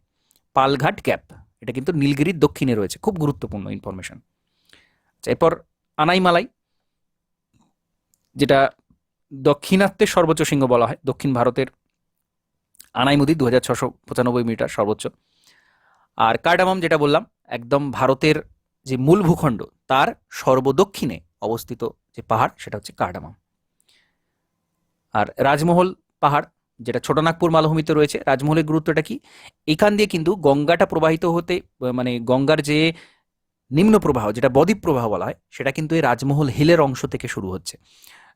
পালঘাট গ্যাপ এটা কিন্তু নীলগিরির দক্ষিণে রয়েছে, খুব গুরুত্বপূর্ণ ইনফরমেশন। এরপর আনাইমালাই, যেটা দক্ষিণাত্যের সর্বোচ্চ শৃঙ্গ বলা হয়, দক্ষিণ ভারতের আনাইমুদি 2695 মিটার সর্বোচ্চ। আর কার্ডামাম যেটা বললাম, একদম ভারতের যে মূল ভূখণ্ড তার সর্বদক্ষিণে অবস্থিত যে পাহাড় সেটা হচ্ছে কার্ডামাম। আর রাজমহল পাহাড়, যেটা ছোটনাগপুর মালভূমিতে রয়েছে। রাজমহলের গুরুত্বটা কি? এখান দিয়ে কিন্তু গঙ্গাটা প্রবাহিত হতে, মানে গঙ্গার যে নিম্ন প্রবাহ, যেটা বদ্বীপ প্রবাহ বলা হয়, সেটা কিন্তু এই রাজমহল হিলের অংশ থেকে শুরু হচ্ছে।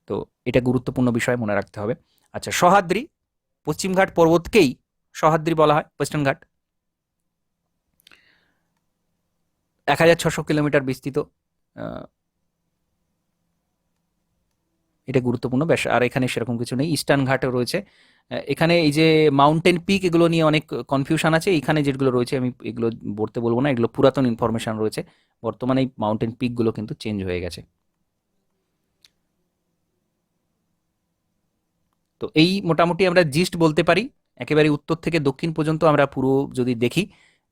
তো এটা গুরুত্বপূর্ণ বিষয়, মনে রাখতে হবে। আচ্ছা, সহ্যাদ্রি, পশ্চিমঘাট পর্বতকেই সহ্যাদ্রি বলা হয়, ওয়েস্টার্ন ঘাট। 1600 কিলোমিটার বিস্তৃত, এটা গুরুত্বপূর্ণ ব্যাস। আর এখানে সেরকম কিছু নেই। ইস্টার্ন ঘাটও রয়েছে। এখানে এই যে মাউন্টেন পিক, এগুলো নিয়ে অনেক কনফিউশন আছে। এখানে যেগুলো রয়েছে আমি এগুলো বলতে বলবো না, এগুলো পুরাতন ইনফরমেশন রয়েছে। বর্তমানে এই মাউন্টেন পিকগুলো কিন্তু চেঞ্জ হয়ে গেছে। তো এই মোটামুটি আমরা জিস্ট বলতে পারি, একেবারে উত্তর থেকে দক্ষিণ পর্যন্ত আমরা পুরো যদি দেখি,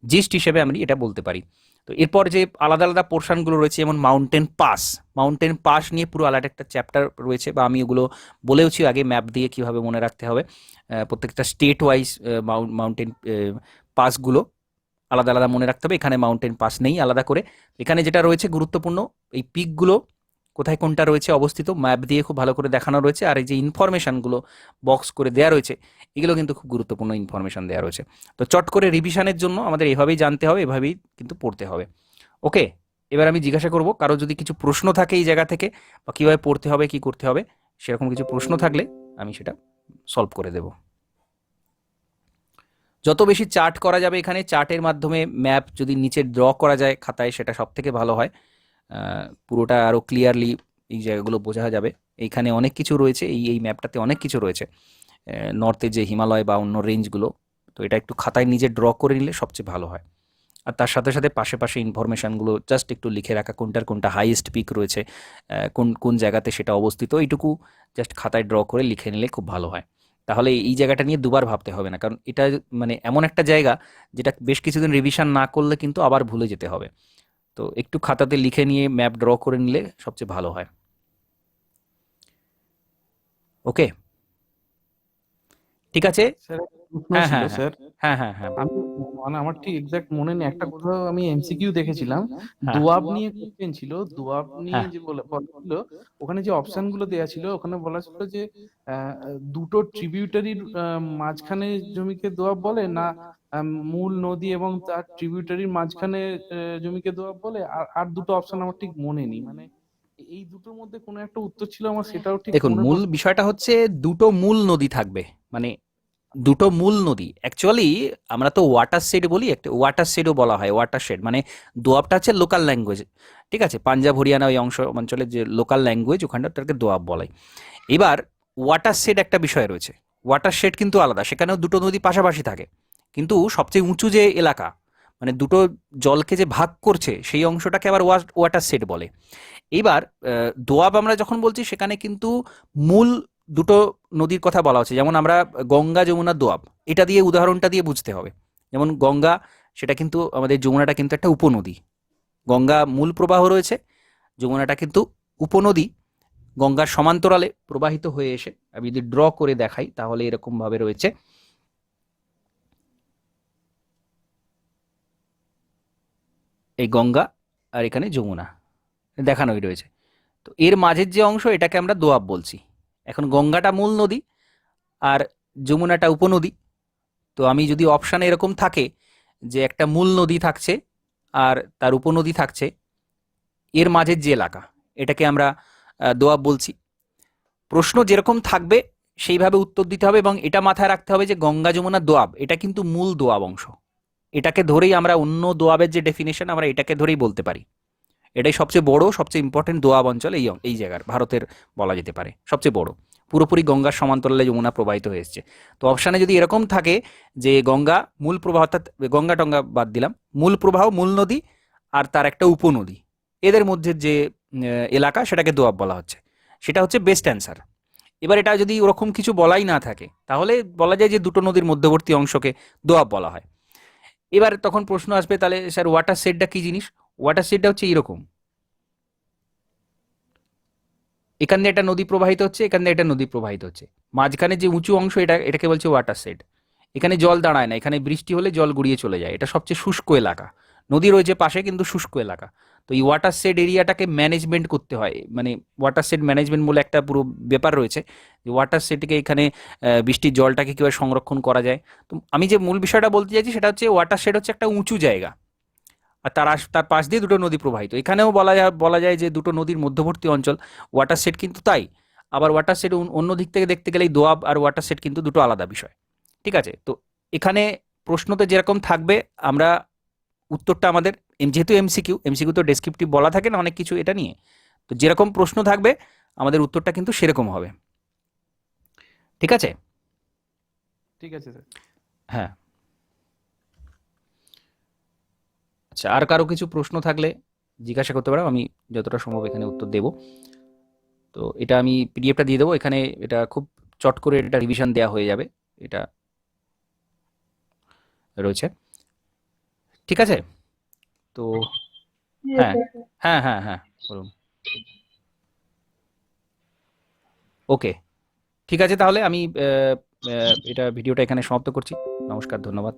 জিস্ট হিসেবে আমি এটা বলতে পারি। তো এরপর যে আলাদা আলাদা পোর্শনগুলো রয়েছে, যেমন মাউন্টেন পাস নিয়ে পুরো আলাদা একটা চ্যাপ্টার রয়েছে, বা আমি ওগুলো বলেওছি আগে, ম্যাপ দিয়ে কিভাবে মনে রাখতে হবে। প্রত্যেকটা স্টেট ওয়াইজ মাউন্টেন পাসগুলো আলাদা আলাদা মনে রাখতে হবে। এখানে মাউন্টেন পাস নেই আলাদা করে। এখানে যেটা রয়েছে গুরুত্বপূর্ণ, এই পিকগুলো কোথায় কোনটা রয়েছে অবস্থিত, ম্যাপ দিয়ে খুব ভালো করে দেখানো রয়েছে। আর এই যে ইনফরমেশনগুলো বক্স করে দেওয়া রয়েছে, এগুলো কিন্তু খুব গুরুত্বপূর্ণ ইনফরমেশন দেওয়া রয়েছে। তো চট করে রিভিশনের জন্য আমাদের এভাবেই জানতে হবে, এভাবেই কিন্তু পড়তে হবে। ওকে, এবার আমি জিজ্ঞাসা করব, কারো যদি কিছু প্রশ্ন থাকে এই জায়গা থেকে, বা কীভাবে পড়তে হবে, কি করতে হবে, সেরকম কিছু প্রশ্ন থাকলে আমি সেটা সলভ করে দেব। যত বেশি চার্ট করা যাবে এখানে, চার্টের মাধ্যমে ম্যাপ যদি নিচে ড্র করা যায় খাতায়, সেটা সব থেকে ভালো হয়। পুরোটা আরও ক্লিয়ারলি এই জায়গাগুলো বোঝা যাবে। এইখানে অনেক কিছু রয়েছে, এই ম্যাপটাতে অনেক কিছু রয়েছে, নর্থে যে হিমালয় বা অন্য রেঞ্জগুলো। তো এটা একটু খাতায় নিজে ড্র করে নিলে সবচেয়ে ভালো হয়। আর তার সাথে সাথে পাশে পাশে ইনফরমেশানগুলো জাস্ট একটু লিখে রাখা, কোনটার কোনটা হাইয়েস্ট পিক রয়েছে, কোন কোন জায়গাতে সেটা অবস্থিত, এইটুকু জাস্ট খাতায় ড্র করে লিখে নিলে খুব ভালো হয়। তাহলে এই জায়গাটা নিয়ে দুবার ভাবতে হবে না, কারণ এটা মানে এমন একটা জায়গা যেটা বেশ কিছুদিন রিভিশন না করলে কিন্তু আবার ভুলে যেতে হবে। তো একটু খাতাতে লিখে নিয়ে ম্যাপ ড্র করে নিলে সবচেয়ে ভালো হয়। ওকে, ঠিক আছে। স্যার প্রশ্ন হ্যাঁ ছিল হ্যাঁ স্যার। হ্যাঁ হ্যাঁ হ্যাঁ আমি মানে আমার ঠিক এক্সাক্ট মনে নেই, একটা কোথাও আমি এমসিকিউ দেখেছিলাম, হ্যাঁ দোয়াব নিয়ে কোশ্চেন ছিল। দোয়াব নিয়ে হ্যাঁ যে বলা ছিল, ওখানে যে অপশন গুলো দেওয়া ছিল, ওখানে বলা ছিল যে দুটো ট্রিবিউটারির মাঝখানে জমিকে দোয়াব বলে না, মূল নদী এবং তার ট্রিবিউটারির মাঝখানে জমিকে দোয়াব বলে। আর আর দুটো অপশন আমার ঠিক মনে নেই, মানে এই দুটোর মধ্যে কোনো একটা উত্তর ছিল, আমার সেটাও ঠিক দেখুন, মনে মূল পড়ছে। বিষয়টা হচ্ছে দুটো মূল নদী থাকবে, মানে দুটো মূল নদী। অ্যাকচুয়ালি আমরা তো ওয়াটার শেড বলি, একটা ওয়াটার শেডও বলা হয়। ওয়াটার শেড মানে দোয়াবটা হচ্ছে লোকাল ল্যাঙ্গুয়েজ, ঠিক আছে, পাঞ্জাব হরিয়ানা ওই অঞ্চলের যে লোকাল ল্যাঙ্গুয়েজ, ওখানটাকে দোয়াব বলে। এবার ওয়াটার শেড একটা বিষয় রয়েছে, ওয়াটার শেড কিন্তু আলাদা, সেখানেও দুটো নদী পাশাপাশি থাকে, কিন্তু সবচেয়ে উঁচু যে এলাকা মানে দুটো জলকে যে ভাগ করছে সেই অংশটাকে আবার ওয়াটার সেট বলে। এইবার দোয়াব আমরা যখন বলছি সেখানে কিন্তু মূল দুটো নদীর কথা বলা হচ্ছে, যেমন আমরা গঙ্গা যমুনা দোয়াব এটা দিয়ে উদাহরণটা দিয়ে বুঝতে হবে। যেমন গঙ্গা, সেটা কিন্তু আমাদের, যমুনাটা কিন্তু একটা উপনদী। গঙ্গা মূল প্রবাহ রয়েছে, যমুনাটা কিন্তু উপনদী, গঙ্গার সমান্তরালে প্রবাহিত হয়ে এসে, আমি যদি ড্র করে দেখাই তাহলে এরকম ভাবে রয়েছে। এই গঙ্গা আর এখানে যমুনা দেখানোই রয়েছে। তো এর মাঝের যে অংশ এটাকে আমরা দোয়াব বলছি। এখন গঙ্গাটা মূল নদী আর যমুনাটা উপনদী। তো আমি যদি অপশানে এরকম থাকে যে একটা মূল নদী থাকছে আর তার উপনদী থাকছে, এর মাঝের যে এলাকা এটাকে আমরা দোয়াব বলছি। প্রশ্ন যেরকম থাকবে সেইভাবে উত্তর দিতে হবে, এবং এটা মাথায় রাখতে হবে যে গঙ্গা যমুনা দোয়াব এটা কিন্তু মূল দোয়াব অংশ। এটাকে ধরেই আমরা অন্য দোয়াবের যে ডেফিনেশন আমরা এটাকে ধরেই বলতে পারি। এটাই সবচেয়ে বড়, সবচেয়ে ইম্পর্টেন্ট দোয়াব অঞ্চল এই জায়গার, ভারতের বলা যেতে পারে সবচেয়ে বড়। পুরোপুরি গঙ্গার সমান্তরালে যমুনা প্রবাহিত হয়ে এসছে। তো অপশানে যদি এরকম থাকে যে গঙ্গা মূল প্রবাহ, অর্থাৎ গঙ্গা টঙ্গা বাদ দিলাম, মূল প্রবাহ মূল নদী আর তার একটা উপনদী, এদের মধ্যে যে এলাকা সেটাকে দোয়াব বলা হচ্ছে, সেটা হচ্ছে বেস্ট অ্যান্সার। এবার এটা যদি ওরকম কিছু বলাই না থাকে তাহলে বলা যায় যে দুটো নদীর মধ্যবর্তী অংশকে দোয়াব বলা হয়। এবার তখন প্রশ্ন আসবে, তাহলে স্যার ওয়াটার শেডটা কি জিনিস? ওয়াটার শেডটা হচ্ছে এইরকম, এখান দিয়ে একটা নদী প্রবাহিত হচ্ছে, এখান দিয়ে একটা নদী প্রবাহিত হচ্ছে, মাঝখানে যে উঁচু অংশ এটাকে বলছে ওয়াটার শেড। এখানে জল দাঁড়ায় না, এখানে বৃষ্টি হলে জল গড়িয়ে চলে যায়, এটা সবচেয়ে শুষ্ক এলাকা। নদী রয়েছে পাশে কিন্তু শুষ্ক এলাকা। তো এই ওয়াটার শেড এরিয়াটাকে ম্যানেজমেন্ট করতে হয়, মানে ওয়াটার শেড ম্যানেজমেন্ট বলে একটা পুরো ব্যাপার রয়েছে, যে ওয়াটার শেডকে এখানে বৃষ্টির জলটাকে কীভাবে সংরক্ষণ করা যায়। তো আমি যে মূল বিষয়টা বলতে চাইছি সেটা হচ্ছে ওয়াটার শেড হচ্ছে একটা উঁচু জায়গা, আর তার পাশ দিয়ে দুটো নদী প্রবাহিত। এখানেও বলা যায় যে দুটো নদীর মধ্যবর্তী অঞ্চল ওয়াটার শেড কিন্তু তাই। আবার ওয়াটার শেড অন্য দিক থেকে দেখতে গেলেই দোয়াব আর ওয়াটার শেড কিন্তু দুটো আলাদা বিষয়। ঠিক আছে, তো এখানে প্রশ্নতে যেরকম থাকবে আমরা উত্তরটা আমাদের, যেহেতু এমসিকিউ তো ডেসক্রিপটিভ বলা থাকে না অনেক কিছু এটা নিয়ে, তো যেরকম প্রশ্ন থাকবে আমাদের উত্তরটা কিন্তু সেরকম হবে। ঠিক আছে? ঠিক আছে স্যার। হ্যাঁ, আচ্ছা, আর কারো কিছু প্রশ্ন থাকলে জিজ্ঞাসা করতে পারো, আমি যতটা সম্ভব এখানে উত্তর দেব। তো এটা আমি পিডিএফটা দিয়ে দেবো এখানে, এটা খুব চট করে এটা রিভিশন দেওয়া হয়ে যাবে, এটা রয়েছে। ঠিক আছে, তো হ্যাঁ হ্যাঁ হ্যাঁ হ্যাঁ বলুন। ওকে, ঠিক আছে, তাহলে আমি এটা ভিডিওটা এখানে সমাপ্ত করছি। নমস্কার, ধন্যবাদ।